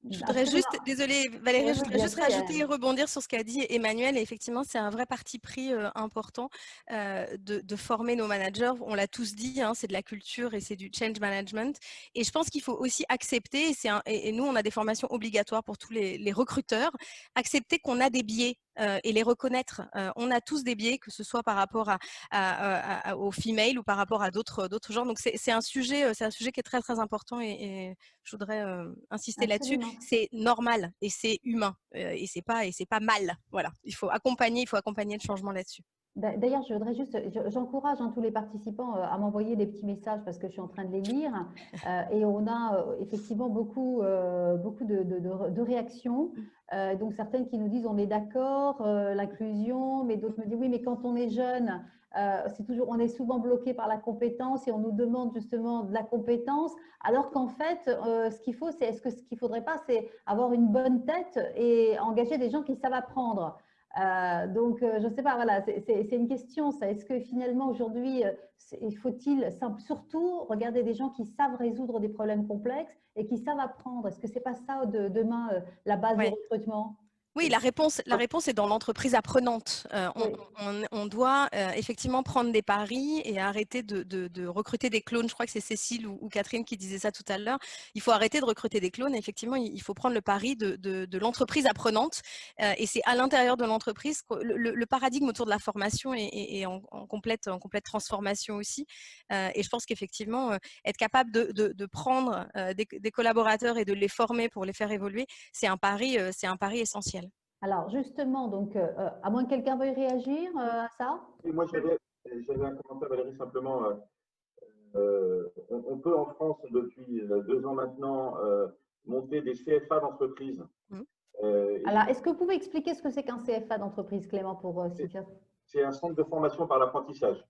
Je voudrais juste, désolée Valérie, je voudrais juste rajouter et sûr. rebondir sur ce qu'a dit Emmanuel. Et effectivement, c'est un vrai parti pris important de former nos managers. On l'a tous dit, hein, c'est de la culture et c'est du change management. Et je pense qu'il faut aussi accepter, et nous, on a des formations obligatoires pour tous les recruteurs, accepter qu'on a des biais. Et les reconnaître. On a tous des biais, que ce soit par rapport aux females ou par rapport à d'autres genres. Donc, c'est un sujet qui est très, très important et je voudrais insister là-dessus. C'est normal et c'est humain et c'est pas mal. Voilà, il faut accompagner le changement là-dessus. D'ailleurs, je voudrais juste, j'encourage tous les participants à m'envoyer des petits messages parce que je suis en train de les lire et on a effectivement beaucoup de réactions. Donc certaines qui nous disent on est d'accord, l'inclusion, mais d'autres me disent oui, mais quand on est jeune, on est souvent bloqué par la compétence et on nous demande justement de la compétence, alors qu'en fait, ce qu'il faut, ce qu'il faudrait pas, c'est avoir une bonne tête et engager des gens qui savent apprendre. Donc, je ne sais pas, voilà, c'est une question, ça. Est-ce que finalement, aujourd'hui, faut-il surtout regarder des gens qui savent résoudre des problèmes complexes et qui savent apprendre? Est-ce que ce n'est pas ça, demain, la base du recrutement? Oui, la réponse est dans l'entreprise apprenante. On doit effectivement prendre des paris et arrêter de recruter des clones. Je crois que c'est Cécile ou Catherine qui disait ça tout à l'heure. Il faut arrêter de recruter des clones. Effectivement, il faut prendre le pari de l'entreprise apprenante. Et c'est à l'intérieur de l'entreprise que le paradigme autour de la formation est en complète transformation aussi. Et je pense qu'effectivement, être capable de prendre des collaborateurs et de les former pour les faire évoluer, c'est un pari essentiel. Alors justement, donc, à moins que quelqu'un veuille réagir à ça. Et moi, j'avais un commentaire, Valérie, simplement. On peut en France, depuis 2 ans maintenant, monter des CFA d'entreprise. Alors, est-ce que vous pouvez expliquer ce que c'est qu'un CFA d'entreprise, Clément, pour Cynthia? C'est un centre de formation par l'apprentissage.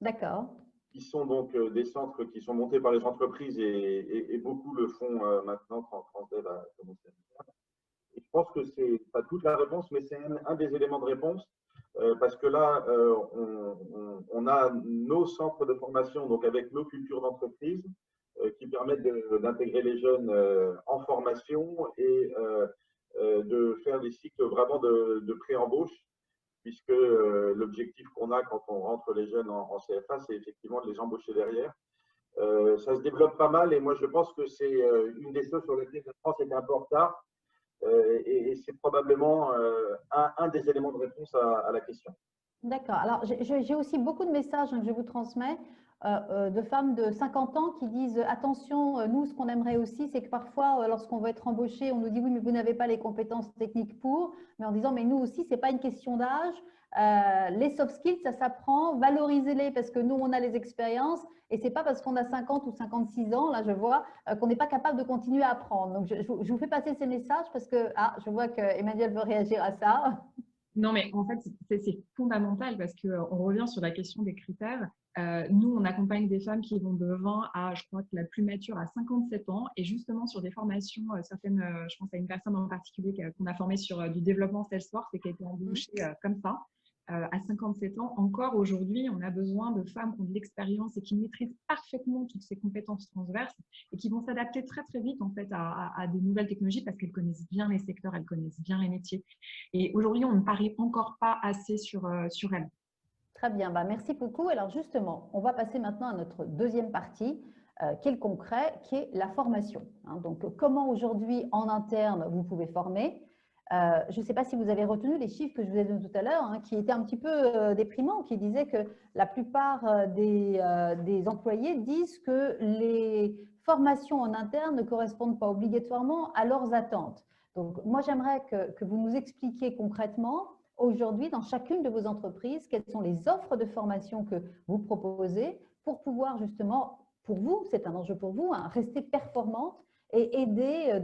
D'accord. Qui sont donc des centres qui sont montés par les entreprises et beaucoup le font maintenant. Transdev a commencé à le faire. Je pense que ce n'est pas toute la réponse, mais c'est un des éléments de réponse, parce que là, on a nos centres de formation, donc avec nos cultures d'entreprise, qui permettent d'intégrer les jeunes en formation et de faire des cycles vraiment de pré-embauche, puisque l'objectif qu'on a quand on rentre les jeunes en CFA, c'est effectivement de les embaucher derrière. Ça se développe pas mal et moi, je pense que c'est une des choses sur lesquelles la France était un peu en retard. Et c'est probablement un des éléments de réponse à la question. D'accord. Alors, j'ai aussi beaucoup de messages que je vous transmets de femmes de 50 ans qui disent « Attention, nous, ce qu'on aimerait aussi, c'est que parfois, lorsqu'on veut être embauché, on nous dit « Oui, mais vous n'avez pas les compétences techniques pour », mais en disant « Mais nous aussi, ce n'est pas une question d'âge. Les soft skills, ça s'apprend. Valorisez-les parce que nous, on a les expériences. Et ce n'est pas parce qu'on a 50 ou 56 ans, là, je vois, qu'on n'est pas capable de continuer à apprendre. » Donc, je vous fais passer ces messages parce que je vois qu'Emmanuel veut réagir à ça. Non, mais en fait, c'est fondamental parce qu'on revient sur la question des critères. Nous, on accompagne des femmes qui vont de 20 à, je crois que la plus mature, à 57 ans. Et justement, sur des formations, certaines, je pense à une personne en particulier qu'on a formée sur du développement Salesforce et qui a été embauchée comme ça. à 57 ans, encore aujourd'hui, on a besoin de femmes qui ont de l'expérience et qui maîtrisent parfaitement toutes ces compétences transverses et qui vont s'adapter très très vite en fait à des nouvelles technologies parce qu'elles connaissent bien les secteurs, elles connaissent bien les métiers. Et aujourd'hui, on ne parie encore pas assez sur elles. Très bien, bah, merci beaucoup. Alors justement, on va passer maintenant à notre deuxième partie, qui est le concret, qui est la formation. Donc, comment aujourd'hui, en interne, vous pouvez former? Je ne sais pas si vous avez retenu les chiffres que je vous ai donnés tout à l'heure, qui étaient un petit peu déprimants, qui disaient que la plupart des employés disent que les formations en interne ne correspondent pas obligatoirement à leurs attentes. Donc, moi, j'aimerais que vous nous expliquiez concrètement aujourd'hui, dans chacune de vos entreprises, quelles sont les offres de formation que vous proposez pour pouvoir justement, pour vous, c'est un enjeu pour vous, rester performante et aider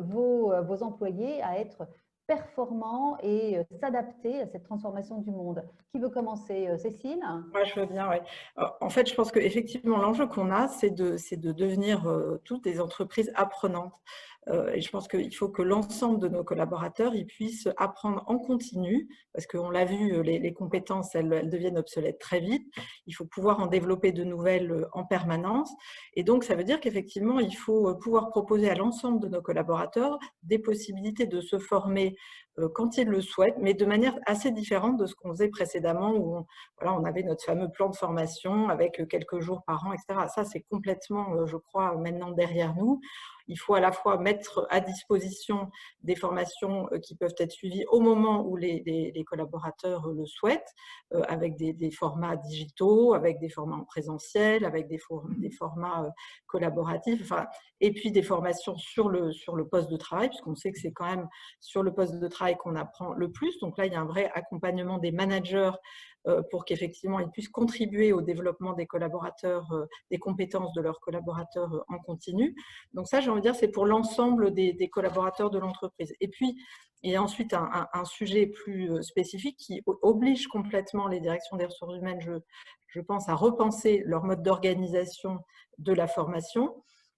vos employés à être performants et s'adapter à cette transformation du monde. Qui veut commencer? Cécile? Moi, je veux bien, oui. En fait, je pense qu'effectivement, l'enjeu qu'on a, c'est de devenir toutes des entreprises apprenantes. Et je pense qu'il faut que l'ensemble de nos collaborateurs ils puissent apprendre en continu, parce qu'on l'a vu, les compétences, elles deviennent obsolètes très vite. Il faut pouvoir en développer de nouvelles en permanence. Et donc, ça veut dire qu'effectivement, il faut pouvoir proposer à l'ensemble de nos collaborateurs des possibilités de se former quand ils le souhaitent, mais de manière assez différente de ce qu'on faisait précédemment, où on avait notre fameux plan de formation avec quelques jours par an, etc. Ça, c'est complètement, je crois, maintenant derrière nous. Il faut à la fois mettre à disposition des formations qui peuvent être suivies au moment où les collaborateurs le souhaitent, avec des formats digitaux, avec des formats en présentiel, avec des formats collaboratifs, enfin, et puis des formations sur le poste de travail, puisqu'on sait que c'est quand même sur le poste de travail qu'on apprend le plus. Donc là, il y a un vrai accompagnement des managers pour qu'effectivement, ils puissent contribuer au développement des collaborateurs, des compétences de leurs collaborateurs en continu. Donc ça, j'ai envie de dire, c'est pour l'ensemble des collaborateurs de l'entreprise. Et puis, il y a ensuite un sujet plus spécifique qui oblige complètement les directions des ressources humaines, je pense, à repenser leur mode d'organisation de la formation,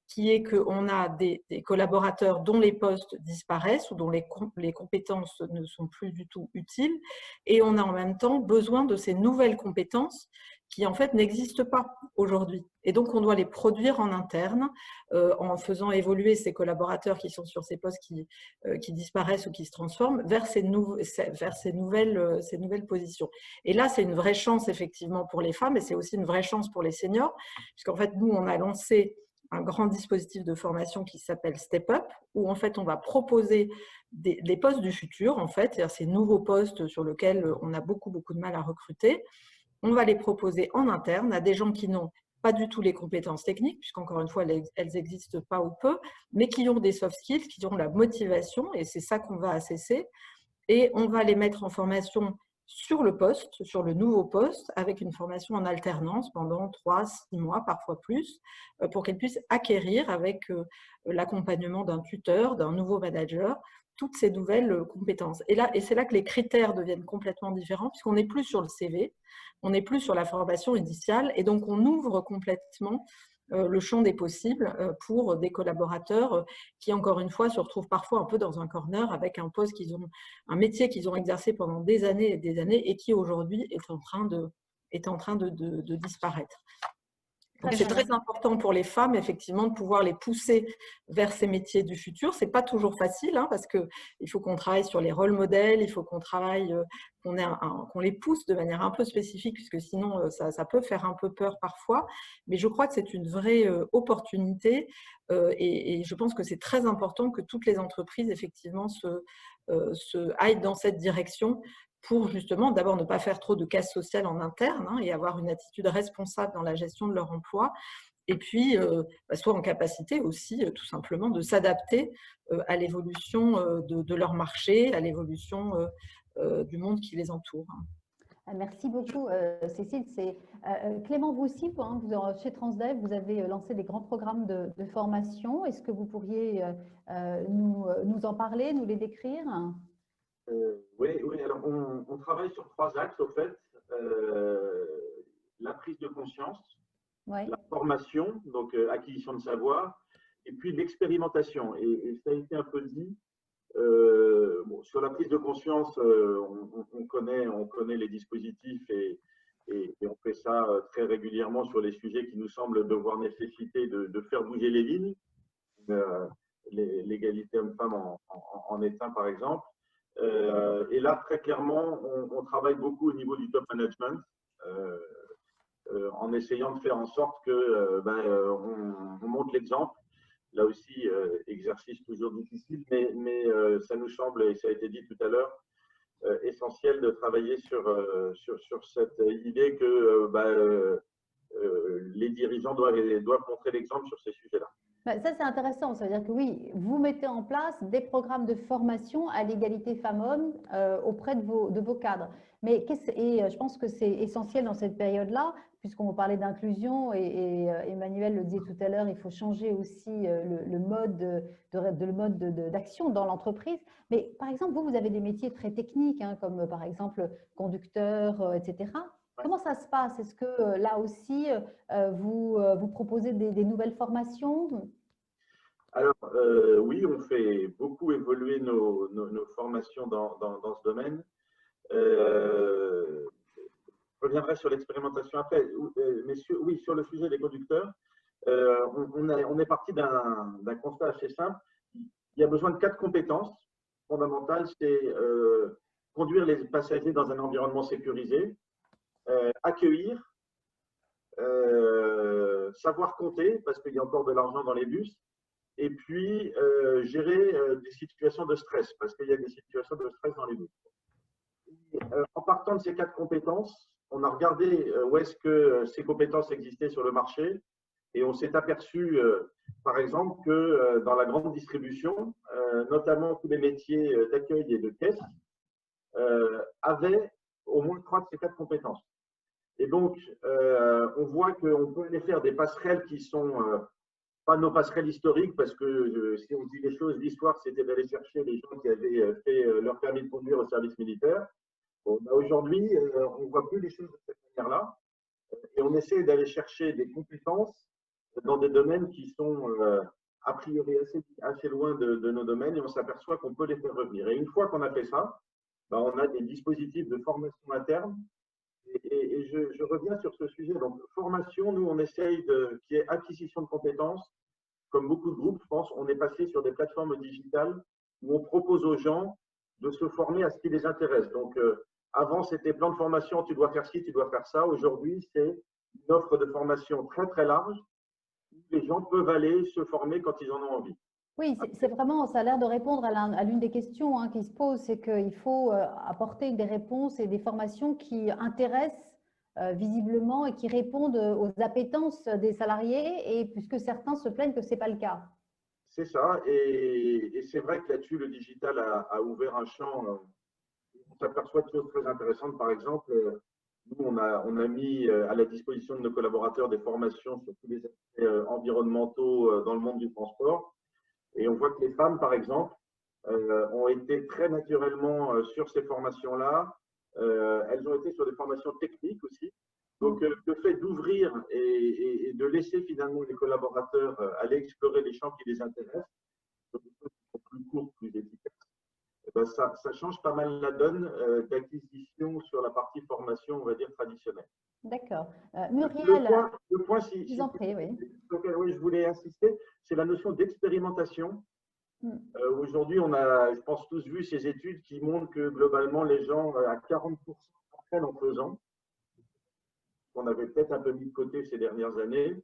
qui est qu'on a des collaborateurs dont les postes disparaissent ou dont les compétences ne sont plus du tout utiles, et on a en même temps besoin de ces nouvelles compétences qui en fait n'existent pas aujourd'hui. Et donc on doit les produire en interne en faisant évoluer ces collaborateurs qui sont sur ces postes qui disparaissent ou qui se transforment vers ces nouvelles positions. Et là, c'est une vraie chance effectivement pour les femmes, et c'est aussi une vraie chance pour les seniors, puisqu'en fait, nous, on a lancé un grand dispositif de formation qui s'appelle Step Up, où en fait on va proposer les postes du futur, en fait, c'est-à-dire ces nouveaux postes sur lesquels on a beaucoup de mal à recruter. On va les proposer en interne à des gens qui n'ont pas du tout les compétences techniques, puisqu'encore une fois, elles n'existent pas ou peu, mais qui ont des soft skills, qui ont la motivation, et c'est ça qu'on va assesser. Et on va les mettre en formation sur le poste, sur le nouveau poste, avec une formation en alternance pendant 3-6 mois, parfois plus, pour qu'elles puissent acquérir avec l'accompagnement d'un tuteur, d'un nouveau manager, toutes ces nouvelles compétences. Et c'est là que les critères deviennent complètement différents, puisqu'on n'est plus sur le CV, on n'est plus sur la formation initiale, et donc on ouvre complètement le champ des possibles pour des collaborateurs qui, encore une fois, se retrouvent parfois un peu dans un corner avec un poste un métier qu'ils ont exercé pendant des années et des années et qui aujourd'hui est en train de disparaître. Donc, c'est très important pour les femmes, effectivement, de pouvoir les pousser vers ces métiers du futur. Ce n'est pas toujours facile, parce qu'il faut qu'on travaille sur les rôles modèles, il faut qu'on travaille, qu'on les pousse de manière un peu spécifique, puisque sinon, ça peut faire un peu peur parfois. Mais je crois que c'est une vraie opportunité et je pense que c'est très important que toutes les entreprises, effectivement, aillent dans cette direction pour justement d'abord ne pas faire trop de casse sociale en interne et avoir une attitude responsable dans la gestion de leur emploi, et puis soit en capacité aussi tout simplement de s'adapter à l'évolution de leur marché, à l'évolution du monde qui les entoure. Merci beaucoup, Cécile. Clément, vous aussi, chez Transdev, vous avez lancé des grands programmes de formation. Est-ce que vous pourriez nous en parler, nous les décrire ? Oui, alors on travaille sur 3 axes au fait. La prise de conscience, la formation, donc acquisition de savoir, et puis l'expérimentation. Et ça a été un peu dit, Bon, sur la prise de conscience, on connaît les dispositifs et on fait ça très régulièrement sur les sujets qui nous semblent devoir nécessiter de faire bouger les lignes. L'égalité homme-femme en est un, par exemple. Et là, très clairement, on travaille beaucoup au niveau du top management, en essayant de faire en sorte que on montre l'exemple. Là aussi, exercice toujours difficile, mais ça nous semble, et ça a été dit tout à l'heure, essentiel de travailler sur cette idée que les dirigeants doivent montrer l'exemple sur ces sujets-là. Ça, c'est intéressant. Ça veut dire que oui, vous mettez en place des programmes de formation à l'égalité femmes-hommes auprès de vos cadres. Mais je pense que c'est essentiel dans cette période-là, puisqu'on parlait d'inclusion et Emmanuel le disait tout à l'heure, il faut changer aussi le mode d'action dans l'entreprise. Mais par exemple, vous avez des métiers très techniques, hein, comme par exemple conducteur, etc. Comment ça se passe? Est-ce que là aussi, vous proposez des nouvelles formations? Alors, oui, on fait beaucoup évoluer nos formations dans ce domaine. Je reviendrai sur l'expérimentation après, mais sur le sujet des conducteurs, on est parti d'un constat assez simple. Il y a besoin de 4 compétences fondamentales. C'est conduire les passagers dans un environnement sécurisé, accueillir, savoir compter, parce qu'il y a encore de l'argent dans les bus, et puis gérer des situations de stress, parce qu'il y a des situations de stress dans les bus. En partant de ces 4 compétences, on a regardé où est-ce que ces compétences existaient sur le marché, et on s'est aperçu, par exemple, que dans la grande distribution, notamment tous les métiers d'accueil et de caisse, avaient au moins 3 de ces 4 compétences. Et donc, on voit qu'on peut aller faire des passerelles qui sont pas nos passerelles historiques, parce que si on dit les choses, l'histoire, c'était d'aller chercher les gens qui avaient fait leur permis de conduire au service militaire. Bon, aujourd'hui, on ne voit plus les choses de cette manière-là. Et on essaie d'aller chercher des compétences dans des domaines qui sont a priori assez loin de nos domaines, et on s'aperçoit qu'on peut les faire revenir. Et une fois qu'on a fait ça, on a des dispositifs de formation interne. Et je reviens sur ce sujet. Donc, formation, nous, on essaye qu'il y ait acquisition de compétences. Comme beaucoup de groupes, je pense, on est passé sur des plateformes digitales où on propose aux gens de se former à ce qui les intéresse. Donc, avant, c'était plan de formation, tu dois faire ci, tu dois faire ça. Aujourd'hui, c'est une offre de formation très, très large où les gens peuvent aller se former quand ils en ont envie. Oui, c'est vraiment, ça a l'air de répondre à l'une des questions qui se posent, c'est qu'il faut apporter des réponses et des formations qui intéressent visiblement et qui répondent aux appétences des salariés, et puisque certains se plaignent que ce n'est pas le cas. C'est ça, et c'est vrai que là-dessus, le digital a ouvert un champ. On s'aperçoit de choses très intéressantes. Par exemple, nous, on a mis à la disposition de nos collaborateurs des formations sur tous les aspects environnementaux dans le monde du transport. Et on voit que les femmes, par exemple, ont été très naturellement sur ces formations-là. Elles ont été sur des formations techniques aussi. Donc, le fait d'ouvrir et de laisser finalement les collaborateurs aller explorer les champs qui les intéressent, plus courts, plus efficaces, ça change pas mal la donne d'acquisition sur la partie formation, on va dire, traditionnelle. D'accord. Muriel, le point je vous en prie, oui. Oui, je voulais insister, c'est la notion d'expérimentation. Aujourd'hui, on a, je pense, tous vu ces études qui montrent que globalement, les gens, à 40% apprennent en faisant. On avait peut-être un peu mis de côté ces dernières années.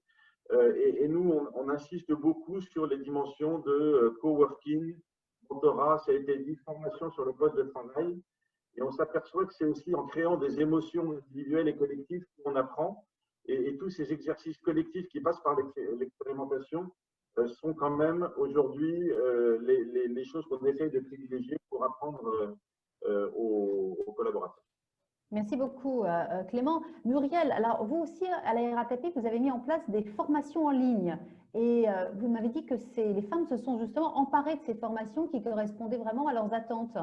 Et nous, on insiste beaucoup sur les dimensions de coworking, mentorat, ça a été dit, formation sur le poste de travail. Et on s'aperçoit que c'est aussi en créant des émotions individuelles et collectives qu'on apprend. Et tous ces exercices collectifs qui passent par l'expérimentation sont quand même aujourd'hui les choses qu'on essaye de privilégier pour apprendre aux collaborateurs. Merci beaucoup, Clément. Muriel, alors vous aussi, à la RATP, vous avez mis en place des formations en ligne. Et vous m'avez dit que les femmes se sont justement emparées de ces formations qui correspondaient vraiment à leurs attentes.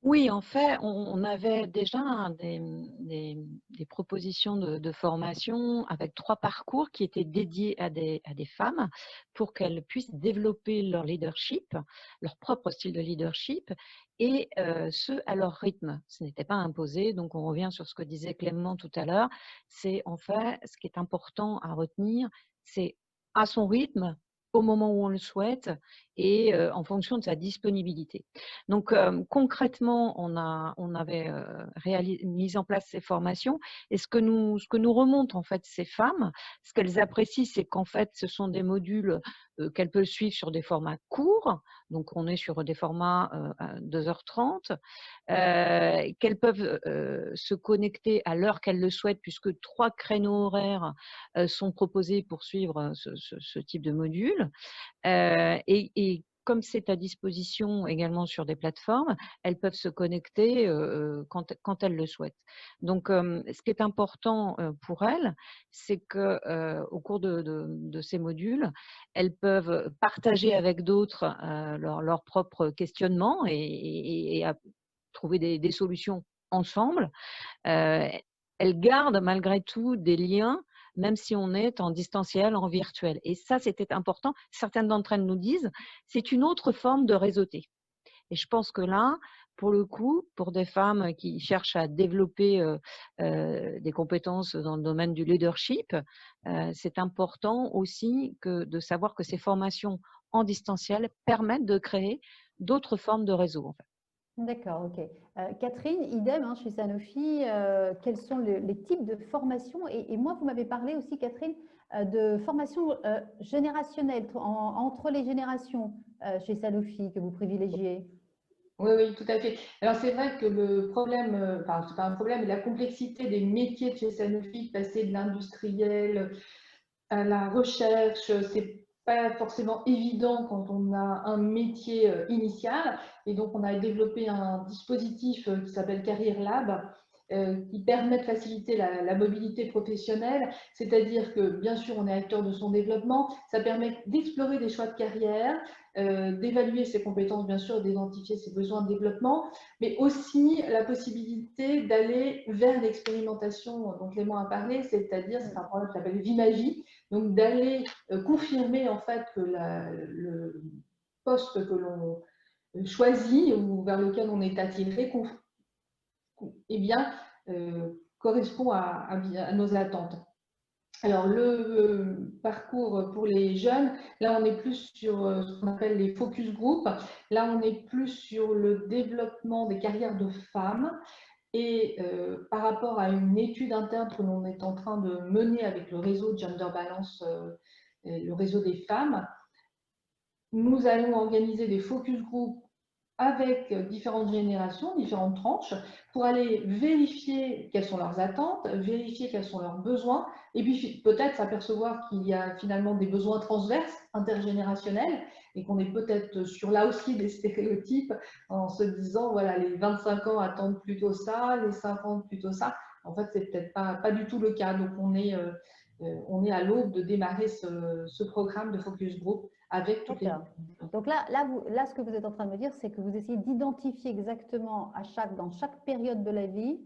Oui, en fait, on avait déjà des propositions de formation avec 3 parcours qui étaient dédiés à des femmes pour qu'elles puissent développer leur leadership, leur propre style de leadership et ce, à leur rythme. Ce n'était pas imposé, donc on revient sur ce que disait Clément tout à l'heure. C'est en fait, ce qui est important à retenir, c'est à son rythme, au moment où on le souhaite et en fonction de sa disponibilité. Donc, concrètement, on avait mis en place ces formations et ce que nous remontent en fait ces femmes, ce qu'elles apprécient, c'est qu'en fait, ce sont des modules qu'elles peuvent suivre sur des formats courts. Donc, on est sur des formats à 2h30, qu'elles peuvent se connecter à l'heure qu'elles le souhaitent, puisque 3 créneaux horaires sont proposés pour suivre ce type de module. Et comme c'est à disposition également sur des plateformes, elles peuvent se connecter quand elles le souhaitent. Donc, ce qui est important pour elles, c'est qu'au cours de ces modules, elles peuvent partager avec d'autres leurs propres questionnements et trouver des solutions ensemble. Elles gardent malgré tout des liens, même si on est en distanciel, en virtuel. Et ça, c'était important. Certaines d'entre elles nous disent, c'est une autre forme de réseauter. Et je pense que là, pour le coup, pour des femmes qui cherchent à développer des compétences dans le domaine du leadership, c'est important aussi de savoir que ces formations en distanciel permettent de créer d'autres formes de réseau, en fait. D'accord, ok. Catherine, idem hein, chez Sanofi, quels sont les types de formations et moi, vous m'avez parlé aussi, Catherine, de formation générationnelle, entre les générations chez Sanofi que vous privilégiez. Oui, oui, tout à fait. Alors, c'est vrai que le problème, enfin, c'est pas un problème, mais la complexité des métiers de chez Sanofi, passer de l'industriel à la recherche, c'est pas forcément évident quand on a un métier initial. Et donc, on a développé un dispositif qui s'appelle Career Lab, qui permet de faciliter la mobilité professionnelle. C'est-à-dire que, bien sûr, on est acteur de son développement. Ça permet d'explorer des choix de carrière, d'évaluer ses compétences, bien sûr, d'identifier ses besoins de développement, mais aussi la possibilité d'aller vers l'expérimentation dont Clément a parlé, c'est-à-dire, c'est un programme qui s'appelle Vie ma vie, donc d'aller confirmer en fait que le poste que l'on choisit ou vers lequel on est attiré eh bien, correspond à nos attentes. Alors, le parcours pour les jeunes, là, on est plus sur ce qu'on appelle les focus group. Là, on est plus sur le développement des carrières de femmes. Et par rapport à une étude interne que l'on est en train de mener avec le réseau Gender Balance, le réseau des femmes, nous allons organiser des focus group avec différentes générations, différentes tranches, pour aller vérifier quelles sont leurs attentes, vérifier quels sont leurs besoins, et puis peut-être s'apercevoir qu'il y a finalement des besoins transverses, intergénérationnels, et qu'on est peut-être sur là aussi des stéréotypes en se disant, voilà, les 25 ans attendent plutôt ça, les 50 plutôt ça. En fait, c'est peut-être pas du tout le cas. Donc, on est à l'aube de démarrer ce programme de focus group avec toutes les... Donc là, ce que vous êtes en train de me dire, c'est que vous essayez d'identifier exactement dans chaque période de la vie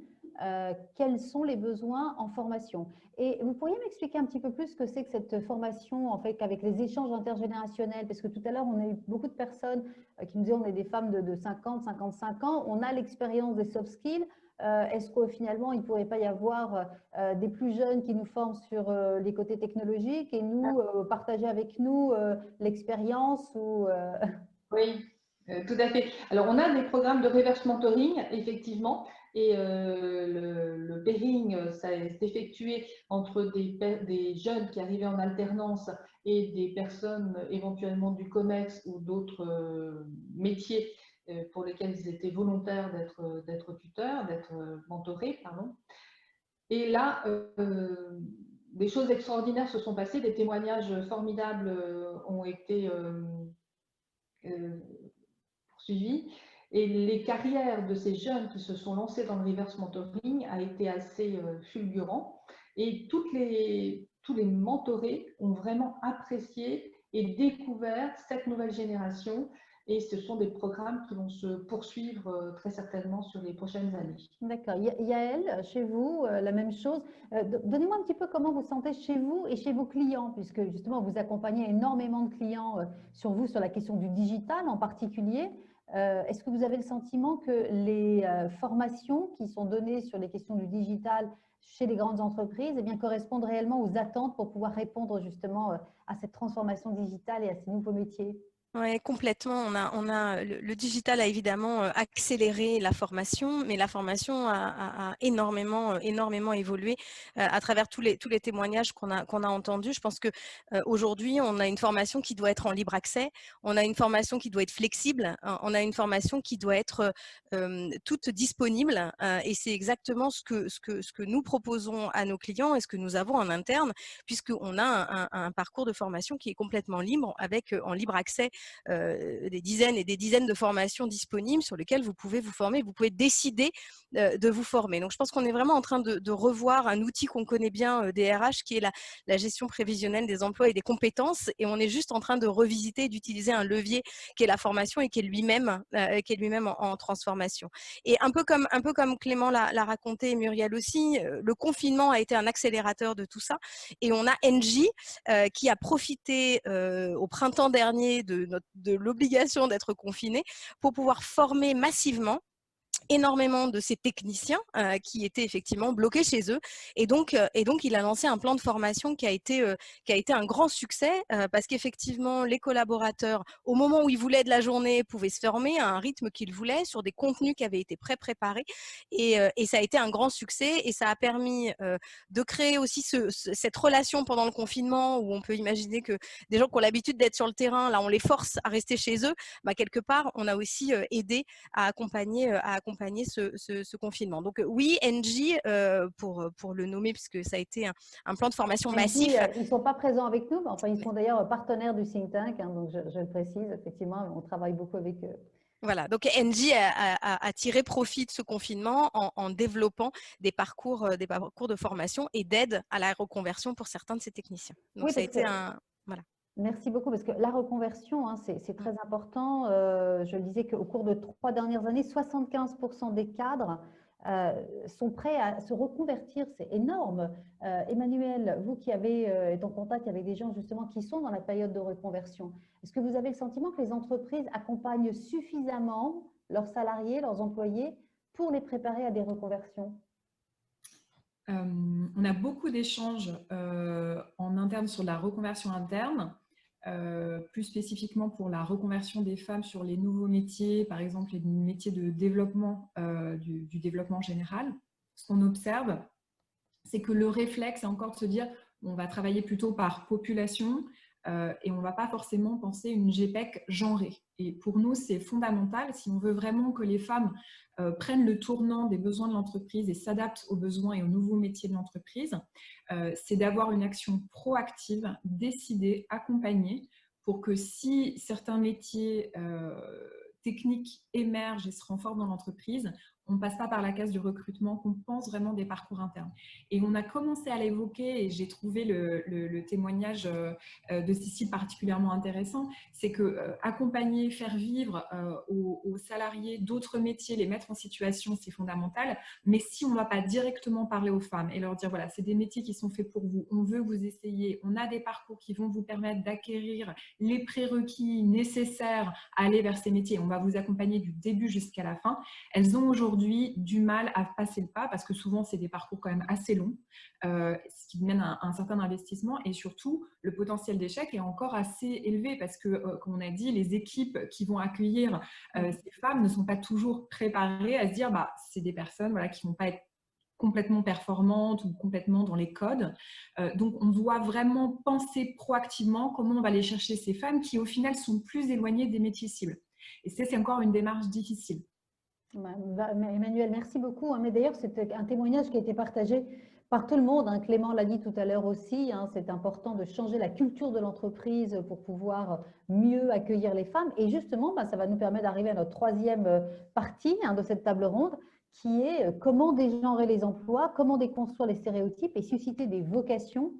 quels sont les besoins en formation. Et vous pourriez m'expliquer un petit peu plus ce que c'est que cette formation, en fait, avec les échanges intergénérationnels, parce que tout à l'heure, on a eu beaucoup de personnes qui nous disaient on est des femmes de 50, 55 ans, on a l'expérience des soft skills. Est-ce que finalement, il ne pourrait pas y avoir des plus jeunes qui nous forment sur les côtés technologiques et nous partager avec nous l'expérience ou Oui, tout à fait. Alors, on a des programmes de reverse mentoring, effectivement, et le pairing, ça s'est effectué entre des jeunes qui arrivaient en alternance et des personnes éventuellement du COMEX ou d'autres métiers pour lesquels ils étaient volontaires d'être tuteurs, d'être mentorés, pardon. Et là, des choses extraordinaires se sont passées, des témoignages formidables ont été poursuivis. Et les carrières de ces jeunes qui se sont lancés dans le reverse mentoring a été assez fulgurant. Et tous les mentorés ont vraiment apprécié et découvert cette nouvelle génération Et ce sont des programmes qui vont se poursuivre très certainement sur les prochaines années. D'accord. Yael, chez vous, la même chose. Donnez-moi un petit peu comment vous sentez chez vous et chez vos clients, puisque justement, vous accompagnez énormément de clients sur vous, sur la question du digital en particulier. Est-ce que vous avez le sentiment que les formations qui sont données sur les questions du digital chez les grandes entreprises eh bien, correspondent réellement aux attentes pour pouvoir répondre justement à cette transformation digitale et à ces nouveaux métiers? Oui, complètement. Le digital a évidemment accéléré la formation, mais la formation a énormément évolué à travers tous les témoignages qu'on a entendus. Je pense qu'aujourd'hui, on a une formation qui doit être en libre accès, on a une formation qui doit être flexible, on a une formation qui doit être toute disponible et c'est exactement ce que nous proposons à nos clients et ce que nous avons en interne, puisqu'on a un parcours de formation qui est complètement libre avec en libre accès des dizaines et des dizaines de formations disponibles sur lesquelles vous pouvez vous former, vous pouvez décider de vous former. Donc, je pense qu'on est vraiment en train de revoir un outil qu'on connaît bien des RH qui est la gestion prévisionnelle des emplois et des compétences et on est juste en train de revisiter et d'utiliser un levier qui est la formation et qui est lui-même en transformation. Et un peu comme Clément l'a raconté et Muriel aussi, le confinement a été un accélérateur de tout ça et on a Engie qui a profité au printemps dernier de l'obligation d'être confiné pour pouvoir former massivement énormément de ces techniciens qui étaient effectivement bloqués chez eux et donc il a lancé un plan de formation qui a été un grand succès parce qu'effectivement les collaborateurs au moment où ils voulaient de la journée pouvaient se former à un rythme qu'ils voulaient sur des contenus qui avaient été préparés et ça a été un grand succès et ça a permis de créer aussi cette relation pendant le confinement où on peut imaginer que des gens qui ont l'habitude d'être sur le terrain, là on les force à rester chez eux, bah, quelque part on a aussi aidé à accompagner ce confinement. Donc oui, Engie, pour le nommer, puisque ça a été un plan de formation massif. Ils ne sont pas présents avec nous, mais enfin, ils sont d'ailleurs partenaires du think tank, hein, donc je le précise, effectivement, on travaille beaucoup avec eux. Voilà, donc Engie a tiré profit de ce confinement en développant des parcours de formation et d'aide à la reconversion pour certains de ces techniciens. Donc oui, ça a été un… Voilà. Merci beaucoup, parce que la reconversion, hein, c'est très important. Je le disais qu'au cours de 3 dernières années, 75% des cadres sont prêts à se reconvertir. C'est énorme. Emmanuel, vous qui êtes en contact avec des gens justement qui sont dans la période de reconversion, est-ce que vous avez le sentiment que les entreprises accompagnent suffisamment leurs salariés, leurs employés, pour les préparer à des reconversions? On a beaucoup d'échanges en interne sur la reconversion interne. Plus spécifiquement pour la reconversion des femmes sur les nouveaux métiers, par exemple les métiers de développement, du développement général. Ce qu'on observe, c'est que le réflexe est encore de se dire on va travailler plutôt par population et on ne va pas forcément penser une GPEC genrée. Et pour nous, c'est fondamental si on veut vraiment que les femmes prennent le tournant des besoins de l'entreprise et s'adaptent aux besoins et aux nouveaux métiers de l'entreprise, c'est d'avoir une action proactive, décidée, accompagnée, pour que si certains métiers techniques émergent et se renforcent dans l'entreprise, on ne passe pas par la case du recrutement, qu'on pense vraiment des parcours internes. Et on a commencé à l'évoquer, et j'ai trouvé le témoignage de Cécile particulièrement intéressant, c'est que accompagner, faire vivre aux salariés d'autres métiers, les mettre en situation, c'est fondamental. Mais si on ne va pas directement parler aux femmes et leur dire, voilà, c'est des métiers qui sont faits pour vous, on veut que vous essayiez, on a des parcours qui vont vous permettre d'acquérir les prérequis nécessaires à aller vers ces métiers, on va vous accompagner du début jusqu'à la fin, elles ont aujourd'hui du mal à passer le pas parce que souvent c'est des parcours quand même assez longs, ce qui mène à un certain investissement et surtout le potentiel d'échec est encore assez élevé parce que, comme on a dit, les équipes qui vont accueillir ces femmes ne sont pas toujours préparées à se dire bah, c'est des personnes voilà, qui ne vont pas être complètement performantes ou complètement dans les codes. Donc, on doit vraiment penser proactivement comment on va aller chercher ces femmes qui, au final, sont plus éloignées des métiers cibles. Et c'est encore une démarche difficile. Emmanuel, merci beaucoup. Mais d'ailleurs, c'est un témoignage qui a été partagé par tout le monde. Clément l'a dit tout à l'heure aussi. C'est important de changer la culture de l'entreprise pour pouvoir mieux accueillir les femmes. Et justement, ça va nous permettre d'arriver à notre troisième partie de cette table ronde, qui est comment dégenrer les emplois, comment déconstruire les stéréotypes et susciter des vocations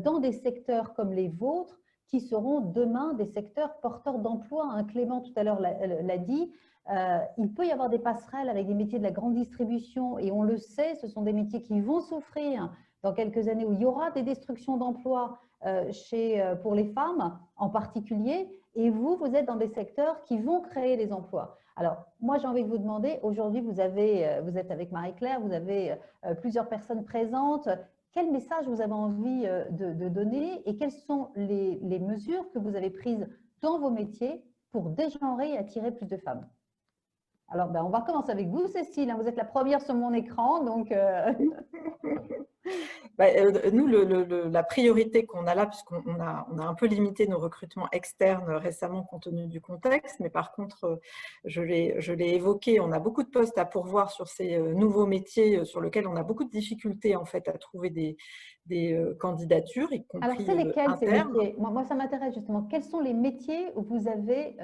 dans des secteurs comme les vôtres, qui seront demain des secteurs porteurs d'emploi, hein. Clément tout à l'heure l'a dit, il peut y avoir des passerelles avec des métiers de la grande distribution et on le sait, ce sont des métiers qui vont souffrir dans quelques années où il y aura des destructions d'emplois pour les femmes en particulier, et vous êtes dans des secteurs qui vont créer des emplois. Alors, moi, j'ai envie de vous demander, aujourd'hui, vous êtes avec Marie-Claire, vous avez plusieurs personnes présentes. Quel message vous avez envie de donner et quelles sont les mesures que vous avez prises dans vos métiers pour dégenrer et attirer plus de femmes? Alors, on va commencer avec vous, Cécile. Vous êtes la première sur mon écran, donc… Nous, la priorité qu'on a là, puisqu'on a un peu limité nos recrutements externes récemment compte tenu du contexte, mais par contre, je l'ai évoqué, on a beaucoup de postes à pourvoir sur ces nouveaux métiers sur lesquels on a beaucoup de difficultés en fait à trouver des candidatures, y compris Alors, c'est lesquels ces internes. métiers? Moi, ça m'intéresse justement. Quels sont les métiers où vous avez,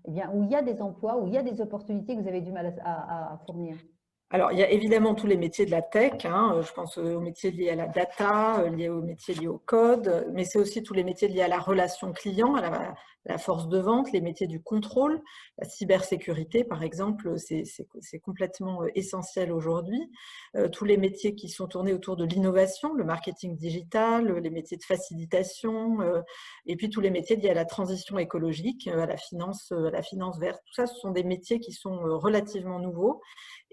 où il y a des emplois, où il y a des opportunités que vous avez du mal à fournir? Alors, il y a évidemment tous les métiers de la tech, hein, je pense aux métiers liés à la data, liés aux métiers liés au code, mais c'est aussi tous les métiers liés à la relation client, à la force de vente, les métiers du contrôle, la cybersécurité par exemple, c'est complètement essentiel aujourd'hui. Tous les métiers qui sont tournés autour de l'innovation, le marketing digital, les métiers de facilitation, et puis tous les métiers liés à la transition écologique, à la finance verte. Tout ça, ce sont des métiers qui sont relativement nouveaux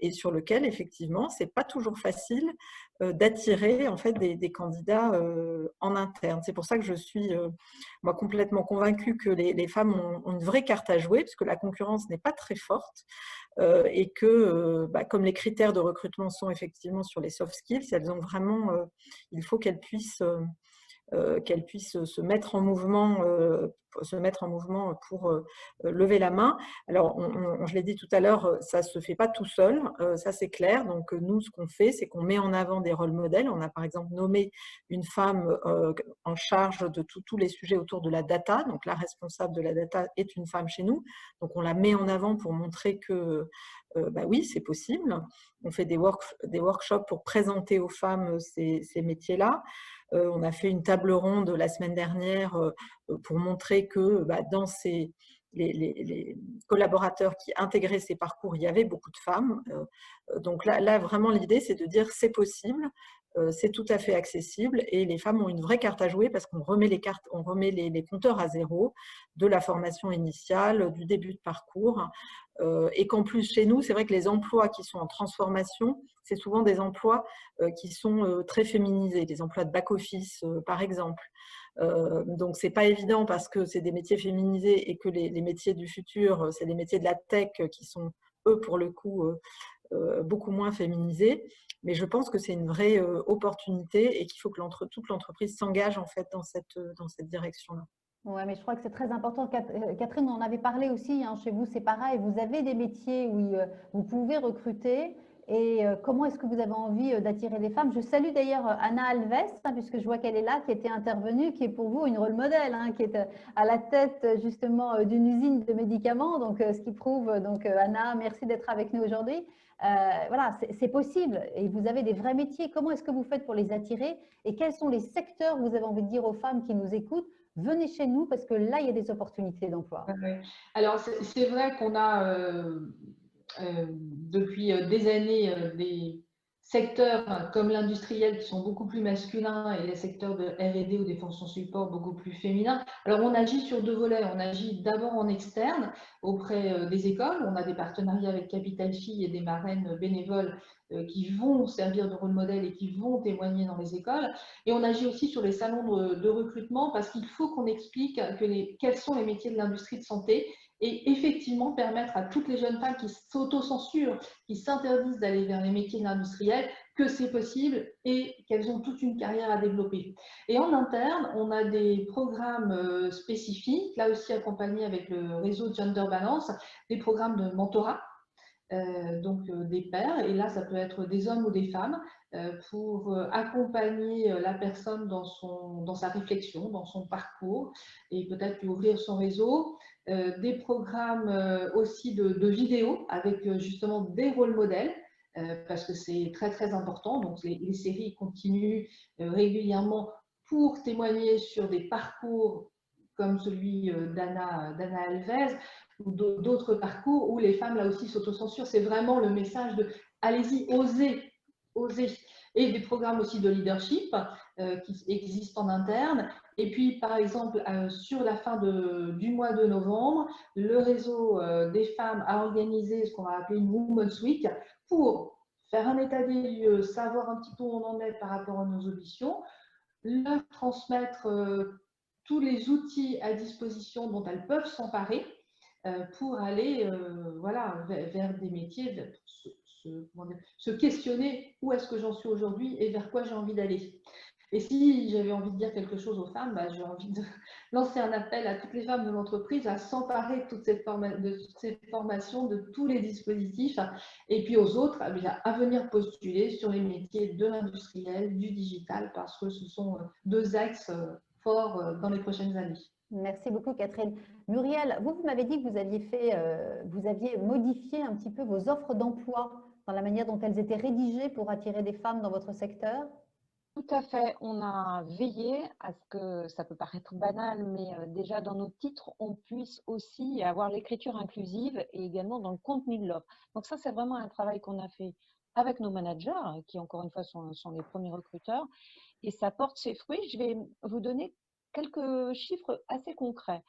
et sur lequel, effectivement, ce n'est pas toujours facile d'attirer en fait, des candidats en interne. C'est pour ça que je suis moi, complètement convaincue que les femmes ont une vraie carte à jouer, parce que la concurrence n'est pas très forte et que, comme les critères de recrutement sont effectivement sur les soft skills, elles ont vraiment, il faut qu'elles puissent se mettre en mouvement pour lever la main. Alors, je l'ai dit tout à l'heure, ça ne se fait pas tout seul, ça c'est clair. Donc, nous, ce qu'on fait, c'est qu'on met en avant des rôles modèles. On a par exemple nommé une femme en charge de tous les sujets autour de la data. Donc, la responsable de la data est une femme chez nous. Donc, on la met en avant pour montrer que oui, c'est possible. On fait des workshops pour présenter aux femmes ces métiers-là. On a fait une table ronde la semaine dernière pour montrer que dans les collaborateurs qui intégraient ces parcours, il y avait beaucoup de femmes. Donc là vraiment, l'idée, c'est de dire c'est possible, c'est tout à fait accessible et les femmes ont une vraie carte à jouer parce qu'on remet les compteurs à zéro de la formation initiale, du début de parcours. Et qu'en plus, chez nous, c'est vrai que les emplois qui sont en transformation, c'est souvent des emplois qui sont très féminisés, des emplois de back-office, par exemple. Donc, ce n'est pas évident parce que c'est des métiers féminisés et que les métiers du futur, c'est les métiers de la tech qui sont, eux, pour le coup, beaucoup moins féminisés. Mais je pense que c'est une vraie opportunité et qu'il faut que toute l'entreprise s'engage en fait dans cette direction-là. Oui, mais je crois que c'est très important. Catherine, on en avait parlé aussi, hein, chez vous, c'est pareil. Vous avez des métiers où vous pouvez recruter. Et comment est-ce que vous avez envie d'attirer des femmes? Je salue d'ailleurs Anna Alves, hein, puisque je vois qu'elle est là, qui était intervenue, qui est pour vous une rôle modèle, hein, qui est à la tête justement d'une usine de médicaments. Donc, ce qui prouve, donc Anna, merci d'être avec nous aujourd'hui. Voilà, c'est possible et vous avez des vrais métiers. Comment est-ce que vous faites pour les attirer? Et quels sont les secteurs, vous avez envie de dire aux femmes qui nous écoutent? Venez chez nous parce que là, il y a des opportunités d'emploi. Alors, c'est vrai qu'on a depuis des années des secteurs comme l'industriel qui sont beaucoup plus masculins et les secteurs de R&D ou des fonctions support beaucoup plus féminins. Alors, on agit sur deux volets. On agit d'abord en externe auprès des écoles. On a des partenariats avec Capital Filles et des marraines bénévoles qui vont servir de rôle modèle et qui vont témoigner dans les écoles. Et on agit aussi sur les salons de recrutement parce qu'il faut qu'on explique quels sont les métiers de l'industrie de santé et effectivement permettre à toutes les jeunes femmes qui s'autocensurent, qui s'interdisent d'aller vers les métiers de l'industriel, que c'est possible et qu'elles ont toute une carrière à développer. Et en interne, on a des programmes spécifiques, là aussi accompagnés avec le réseau Gender Balance, des programmes de mentorat, donc des pairs, et là ça peut être des hommes ou des femmes, pour accompagner la personne dans sa réflexion, dans son parcours, et peut-être lui ouvrir son réseau. Des programmes aussi de vidéos avec justement des rôles modèles, parce que c'est très très important. Donc les séries continuent régulièrement pour témoigner sur des parcours comme celui d'Anna Alves, ou d'autres parcours où les femmes, là aussi, s'autocensurent. C'est vraiment le message de « allez-y, osez, osez ». Et des programmes aussi de leadership qui existent en interne. Et puis, par exemple, sur la fin du mois de novembre, le réseau des femmes a organisé ce qu'on va appeler une Women's Week pour faire un état des lieux, savoir un petit peu où on en est par rapport à nos ambitions, leur transmettre tous les outils à disposition dont elles peuvent s'emparer pour aller voilà, vers des métiers, se questionner où est-ce que j'en suis aujourd'hui et vers quoi j'ai envie d'aller. Et si j'avais envie de dire quelque chose aux femmes, bah, j'ai envie de lancer un appel à toutes les femmes de l'entreprise à s'emparer de toutes ces formations, de tous les dispositifs, et puis aux autres à venir postuler sur les métiers de l'industriel, du digital, parce que ce sont deux axes forts dans les prochaines années. Merci beaucoup, Catherine. Muriel, vous m'avez dit que vous aviez modifié un petit peu vos offres d'emploi dans la manière dont elles étaient rédigées pour attirer des femmes dans votre secteur. Tout à fait. On a veillé à ce que, ça peut paraître banal, mais déjà dans nos titres, on puisse aussi avoir l'écriture inclusive et également dans le contenu de l'offre. Donc ça, c'est vraiment un travail qu'on a fait avec nos managers, qui encore une fois sont les premiers recruteurs, et ça porte ses fruits. Je vais vous donner quelques chiffres assez concrets.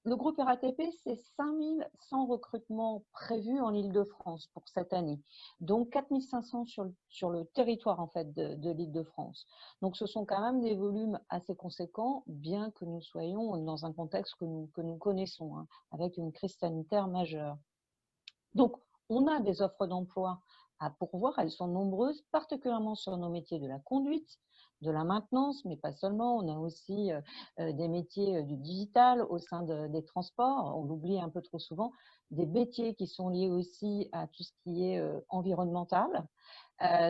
Le groupe RATP, c'est 5100 recrutements prévus en Île-de-France pour cette année, donc 4500 sur le territoire en fait de l'Île-de-France. Donc ce sont quand même des volumes assez conséquents, bien que nous soyons dans un contexte que nous connaissons, hein, avec une crise sanitaire majeure. Donc on a des offres d'emploi à pourvoir, elles sont nombreuses, particulièrement sur nos métiers de la conduite, de la maintenance, mais pas seulement. On a aussi des métiers du digital au sein des transports, on l'oublie un peu trop souvent, des métiers qui sont liés aussi à tout ce qui est environnemental.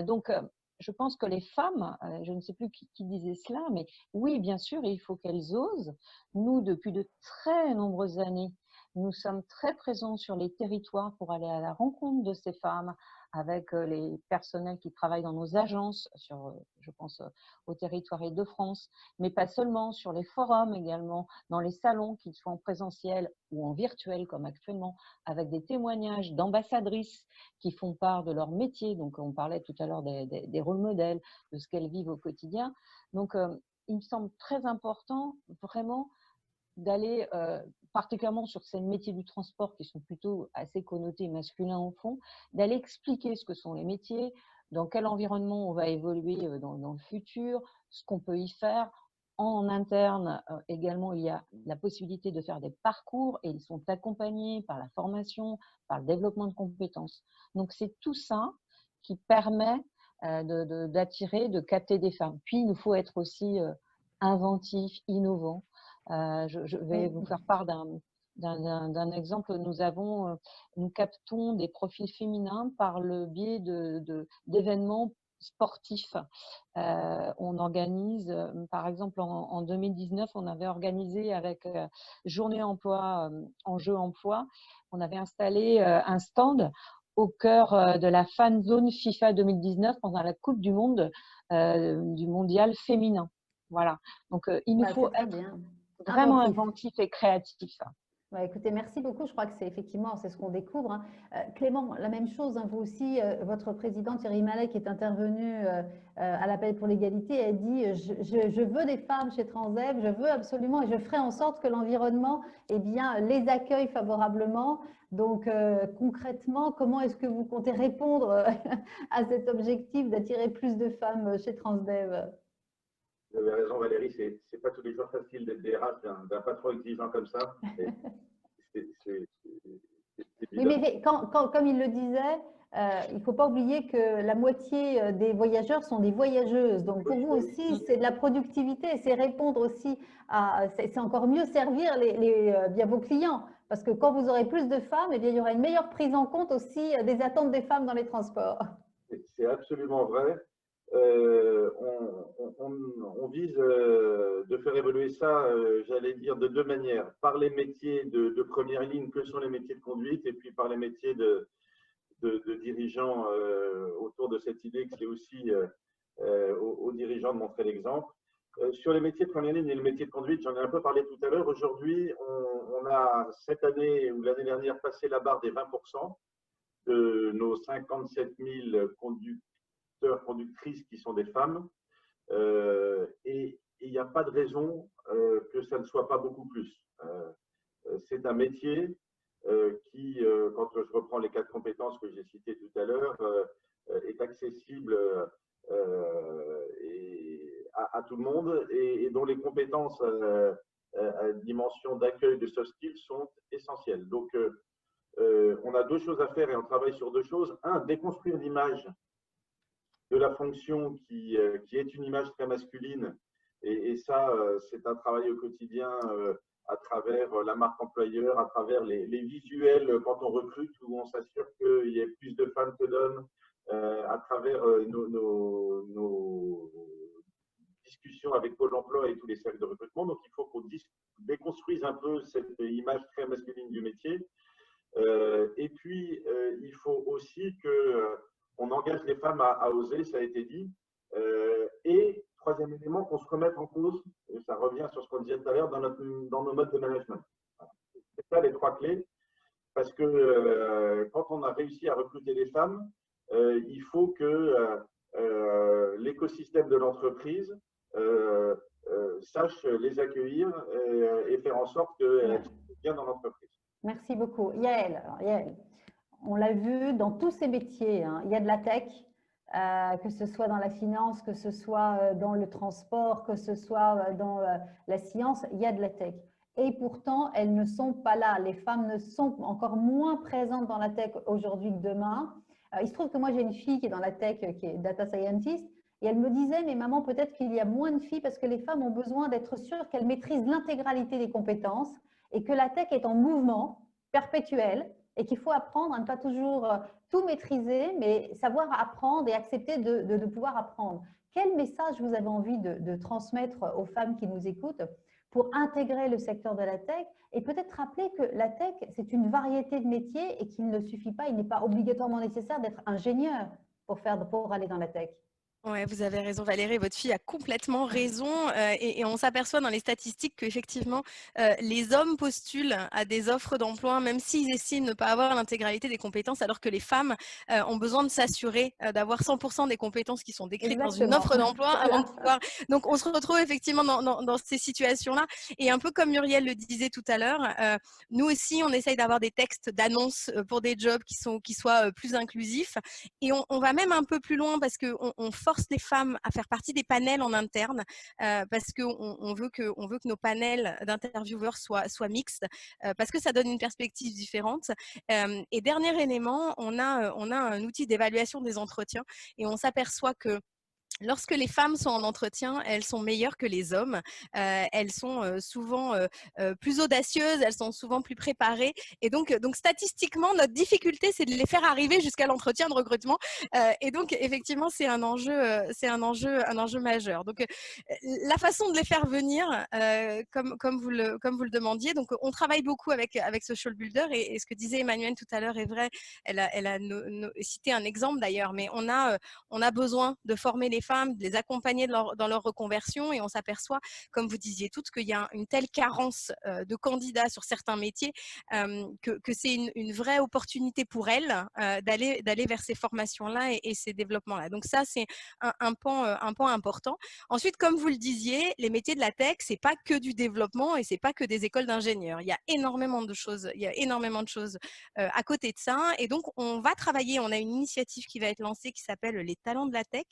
Donc, je pense que les femmes, je ne sais plus qui disait cela, mais oui, bien sûr, il faut qu'elles osent. Nous, depuis de très nombreuses années, nous sommes très présents sur les territoires pour aller à la rencontre de ces femmes, avec les personnels qui travaillent dans nos agences, je pense au territoire Île-de-France, mais pas seulement, sur les forums également, dans les salons, qu'ils soient en présentiel ou en virtuel comme actuellement, avec des témoignages d'ambassadrices qui font part de leur métier. Donc on parlait tout à l'heure des rôles modèles, de ce qu'elles vivent au quotidien. Donc il me semble très important vraiment d'aller, particulièrement sur ces métiers du transport qui sont plutôt assez connotés masculins au fond, d'aller expliquer ce que sont les métiers, dans quel environnement on va évoluer dans le futur, ce qu'on peut y faire. En interne, également, il y a la possibilité de faire des parcours et ils sont accompagnés par la formation, par le développement de compétences. Donc, c'est tout ça qui permet d'attirer, de capter des femmes. Puis, il nous faut être aussi inventif, innovant. Je vais vous faire part d'un exemple. Nous captons des profils féminins par le biais d'événements sportifs. On organise, par exemple, en 2019, on avait organisé avec Journée Emploi, Enjeu Emploi, on avait installé un stand au cœur de la fan zone FIFA 2019 pendant la Coupe du Monde du mondial féminin. Voilà. Donc, il nous faut être vraiment inventif et créatif. Bah, écoutez, merci beaucoup. Je crois que c'est ce qu'on découvre. Hein. Clément, la même chose, hein, vous aussi, votre président Thierry Malek est intervenu à l'appel pour l'égalité, a dit je veux des femmes chez Transdev, je veux absolument et je ferai en sorte que l'environnement les accueille favorablement. Donc concrètement, comment est-ce que vous comptez répondre à cet objectif d'attirer plus de femmes chez Transdev? Vous avez raison, Valérie, c'est pas tous les jours facile d'être DRH d'un patron exigeant comme ça. Oui, mais comme il le disait, il ne faut pas oublier que la moitié des voyageurs sont des voyageuses. Donc pour vous aussi, c'est de la productivité, c'est répondre aussi c'est encore mieux servir bien vos clients. Parce que quand vous aurez plus de femmes, il y aura une meilleure prise en compte aussi des attentes des femmes dans les transports. C'est absolument vrai. On vise de faire évoluer ça, j'allais dire, de deux manières. Par les métiers de première ligne, que sont les métiers de conduite, et puis par les métiers de dirigeants autour de cette idée que c'est aussi aux dirigeants de montrer l'exemple. Sur les métiers de première ligne et le métier de conduite, j'en ai un peu parlé tout à l'heure. Aujourd'hui, on a cette année ou l'année dernière passé la barre des 20% de nos 57 000 conducteurs, conductrices qui sont des femmes. Et il n'y a pas de raison que ça ne soit pas beaucoup plus. C'est un métier qui, quand je reprends les 4 compétences que j'ai citées tout à l'heure, est accessible à tout le monde et dont les compétences à dimension d'accueil de soft skills sont essentielles. Donc, on a 2 choses à faire et on travaille sur 2 choses. Un, déconstruire l'image de la fonction qui est une image très masculine. Et ça, c'est un travail au quotidien à travers la marque employeur, à travers les visuels quand on recrute, où on s'assure qu'il y ait plus de femmes que d'hommes, à travers nos discussions avec Pôle emploi et tous les services de recrutement. Donc, il faut qu'on déconstruise un peu cette image très masculine du métier. Et puis, il faut aussi qu'on engage les femmes à oser, ça a été dit. Et troisième élément, qu'on se remette en cause, et ça revient sur ce qu'on disait tout à l'heure, dans nos modes de management. C'est ça les 3 clés, parce que quand on a réussi à recruter des femmes, il faut que l'écosystème de l'entreprise sache les accueillir et faire en sorte qu'elles soient bien dans l'entreprise. Merci beaucoup. Yael, alors Yael, on l'a vu dans tous ces métiers, hein, il y a de la tech, que ce soit dans la finance, que ce soit dans le transport, que ce soit dans la science, il y a de la tech. Et pourtant, elles ne sont pas là. Les femmes ne sont encore moins présentes dans la tech aujourd'hui que demain. Il se trouve que moi, j'ai une fille qui est dans la tech, qui est data scientist, et elle me disait, mais maman, peut-être qu'il y a moins de filles parce que les femmes ont besoin d'être sûres qu'elles maîtrisent l'intégralité des compétences et que la tech est en mouvement perpétuel et qu'il faut apprendre à ne pas toujours tout maîtriser, mais savoir apprendre et accepter de pouvoir apprendre. Quel message vous avez envie de transmettre aux femmes qui nous écoutent pour intégrer le secteur de la tech et peut-être rappeler que la tech, c'est une variété de métiers et qu'il ne suffit pas, il n'est pas obligatoirement nécessaire d'être ingénieur pour aller dans la tech. Ouais, vous avez raison Valérie, votre fille a complètement raison et on s'aperçoit dans les statistiques qu'effectivement les hommes postulent à des offres d'emploi même s'ils estiment ne pas avoir l'intégralité des compétences alors que les femmes ont besoin de s'assurer d'avoir 100% des compétences qui sont décrites dans une offre d'emploi avant de pouvoir… Donc on se retrouve effectivement dans ces situations-là et un peu comme Muriel le disait tout à l'heure, nous aussi on essaye d'avoir des textes d'annonces pour des jobs qui soient plus inclusifs et on va même un peu plus loin parce qu'on force les femmes à faire partie des panels en interne parce qu'on veut que nos panels d'intervieweurs soient mixtes parce que ça donne une perspective différente. Et dernier élément, on a un outil d'évaluation des entretiens et on s'aperçoit que lorsque les femmes sont en entretien, elles sont meilleures que les hommes. Elles sont souvent plus audacieuses, elles sont souvent plus préparées. Et donc statistiquement, notre difficulté, c'est de les faire arriver jusqu'à l'entretien de recrutement. Et donc, effectivement, c'est un enjeu majeur. Donc, la façon de les faire venir, comme vous le demandiez, donc on travaille beaucoup avec Social Builder. Et ce que disait Emmanuelle tout à l'heure est vrai. Elle a cité un exemple d'ailleurs, mais on a besoin de former les femmes, de les accompagner dans leur reconversion et on s'aperçoit, comme vous disiez toutes, qu'il y a une telle carence de candidats sur certains métiers que c'est une vraie opportunité pour elles d'aller vers ces formations-là et ces développements-là. Donc ça, c'est un pan important. Ensuite, comme vous le disiez, les métiers de la tech, c'est pas que du développement et c'est pas que des écoles d'ingénieurs. Il y a énormément de choses, à côté de ça. Et donc, on va travailler, on a une initiative qui va être lancée qui s'appelle les talents de la tech,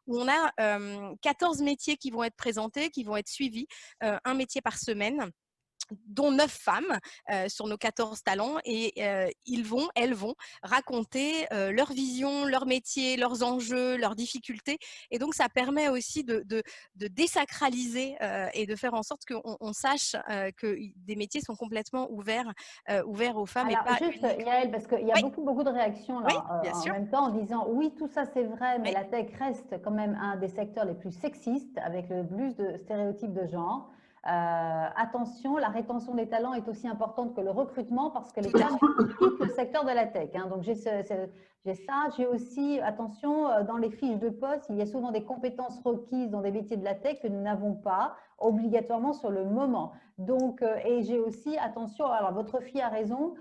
où on a 14 métiers qui vont être présentés, qui vont être suivis, un métier par semaine, dont 9 femmes sur nos 14 talents et elles vont raconter leur vision, leur métier, leurs enjeux, leurs difficultés et donc ça permet aussi de désacraliser et de faire en sorte qu'on sache que des métiers sont complètement ouverts aux femmes. Alors, et pas juste Yael, parce qu'il y a beaucoup de réactions là, en même temps en disant oui, tout ça c'est vrai, mais la tech reste quand même un des secteurs les plus sexistes avec le plus de stéréotypes de genre. attention, la rétention des talents est aussi importante que le recrutement parce que les femmes quittent le secteur de la tech. Hein. Donc, j'ai ça. J'ai aussi, attention, dans les fiches de poste, il y a souvent des compétences requises dans des métiers de la tech que nous n'avons pas obligatoirement sur le moment. Donc, et j'ai aussi, attention, alors votre fille a raison,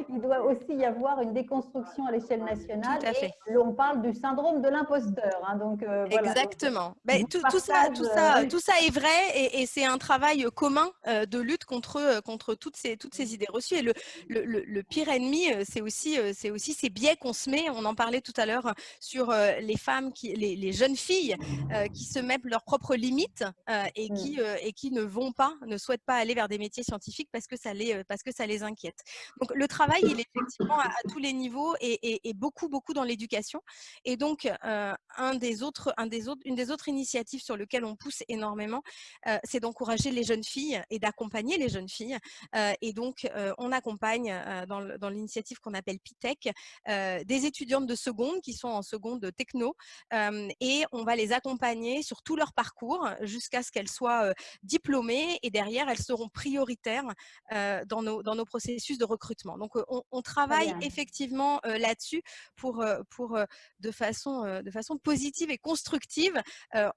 il doit aussi y avoir une déconstruction à l'échelle nationale. Tout à fait. Et on parle du syndrome de l'imposteur. Hein, donc, voilà. Exactement. Donc, tout ça est vrai et c'est un travail commun de lutte contre toutes ces idées reçues. Et le pire ennemi, c'est aussi ces biais qu'on se met. On en parlait tout à l'heure sur les femmes, les jeunes filles qui se mettent leurs propres limites et qui ne souhaitent pas aller vers des métiers scientifiques parce que ça les inquiète. Donc le travail, il est effectivement à tous les niveaux et beaucoup dans l'éducation. Et donc une des autres initiatives sur lesquelles on pousse énormément, c'est d'encourager les jeunes filles et d'accompagner les jeunes filles. Et donc on accompagne dans l'initiative qu'on appelle PITech des étudiantes de seconde qui sont en seconde techno et on va les accompagner sur tout leur parcours jusqu'à ce qu'elles soient diplômées et derrière elles seront prioritaires dans nos processus de recrutement. Donc on travaille effectivement là-dessus pour de façon positive et constructive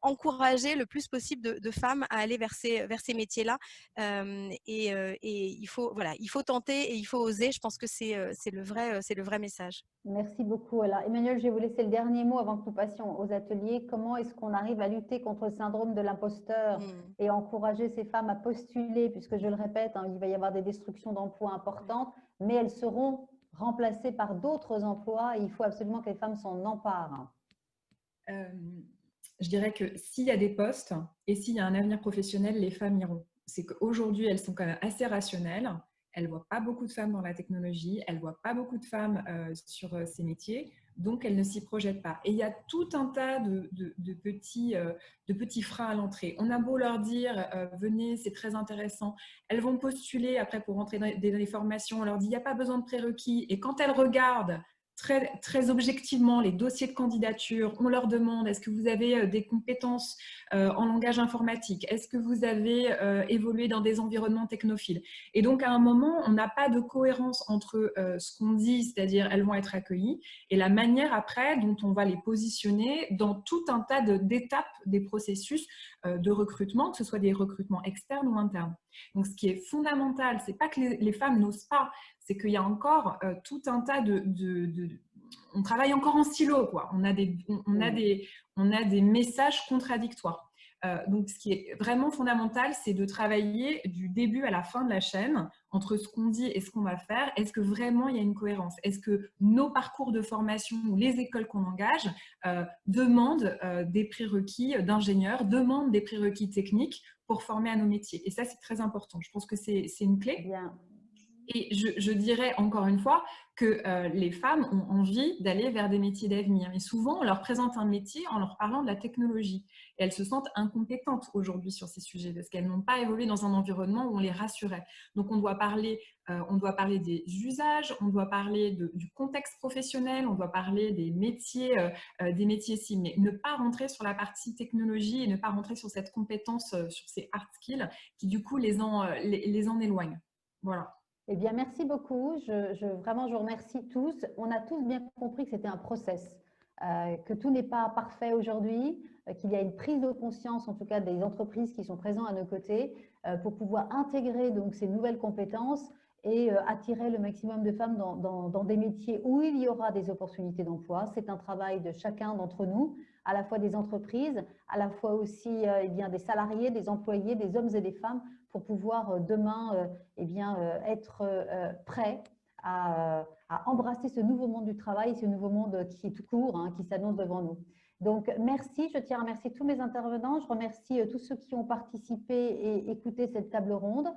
encourager le plus possible de femmes à aller vers ces métiers-là et il faut tenter et il faut oser. Je pense que c'est le vrai message. Merci beaucoup. Alors, Emmanuel, je vais vous laisser le dernier mot avant que nous passions aux ateliers. Comment est-ce qu'on arrive à lutter contre le syndrome de l'imposteur et encourager ces femmes à postuler, puisque je le répète, hein, il va y avoir des destructions d'emplois importantes, mais elles seront remplacées par d'autres emplois et il faut absolument que les femmes s'en emparent. Je dirais que s'il y a des postes et s'il y a un avenir professionnel, les femmes iront. C'est qu'aujourd'hui, elles sont quand même assez rationnelles. Elles ne voient pas beaucoup de femmes dans la technologie, elles ne voient pas beaucoup de femmes sur ces métiers, donc elles ne s'y projettent pas. Et il y a tout un tas de petits freins à l'entrée. On a beau leur dire « venez, c'est très intéressant », elles vont postuler après pour rentrer dans les formations, on leur dit « il n'y a pas besoin de prérequis ». Et quand elles regardent très objectivement les dossiers de candidature, on leur demande est-ce que vous avez des compétences en langage informatique, est-ce que vous avez évolué dans des environnements technophiles. Et donc à un moment, on n'a pas de cohérence entre ce qu'on dit, c'est-à-dire elles vont être accueillies, et la manière après dont on va les positionner dans tout un tas d'étapes des processus de recrutement, que ce soit des recrutements externes ou internes. Donc ce qui est fondamental, c'est pas que les femmes n'osent pas, c'est qu'il y a encore tout un tas on travaille encore en silo, quoi. On a des messages contradictoires. Donc, ce qui est vraiment fondamental, c'est de travailler du début à la fin de la chaîne entre ce qu'on dit et ce qu'on va faire. Est-ce que vraiment il y a une cohérence? Est-ce que nos parcours de formation ou les écoles qu'on engage demandent des prérequis d'ingénieurs, demandent des prérequis techniques pour former à nos métiers? Et ça, c'est très important. Je pense que c'est une clé. Bien. Et je dirais encore une fois que les femmes ont envie d'aller vers des métiers d'avenir. Mais souvent, on leur présente un métier en leur parlant de la technologie. Et elles se sentent incompétentes aujourd'hui sur ces sujets parce qu'elles n'ont pas évolué dans un environnement où on les rassurait. Donc, on doit parler des usages, on doit parler du contexte professionnel, on doit parler des métiers cibles. Mais ne pas rentrer sur la partie technologie et ne pas rentrer sur cette compétence, sur ces hard skills qui, du coup, les en éloignent. Voilà. Eh bien, merci beaucoup. Vraiment, je vous remercie tous. On a tous bien compris que c'était un process, que tout n'est pas parfait aujourd'hui, qu'il y a une prise de conscience, en tout cas des entreprises qui sont présentes à nos côtés, pour pouvoir intégrer donc ces nouvelles compétences et attirer le maximum de femmes dans des métiers où il y aura des opportunités d'emploi. C'est un travail de chacun d'entre nous, à la fois des entreprises, à la fois aussi des salariés, des employés, des hommes et des femmes, pour pouvoir demain être prêts à embrasser ce nouveau monde du travail, ce nouveau monde qui est tout court, hein, qui s'annonce devant nous. Donc, merci. Je tiens à remercier tous mes intervenants. Je remercie tous ceux qui ont participé et écouté cette table ronde.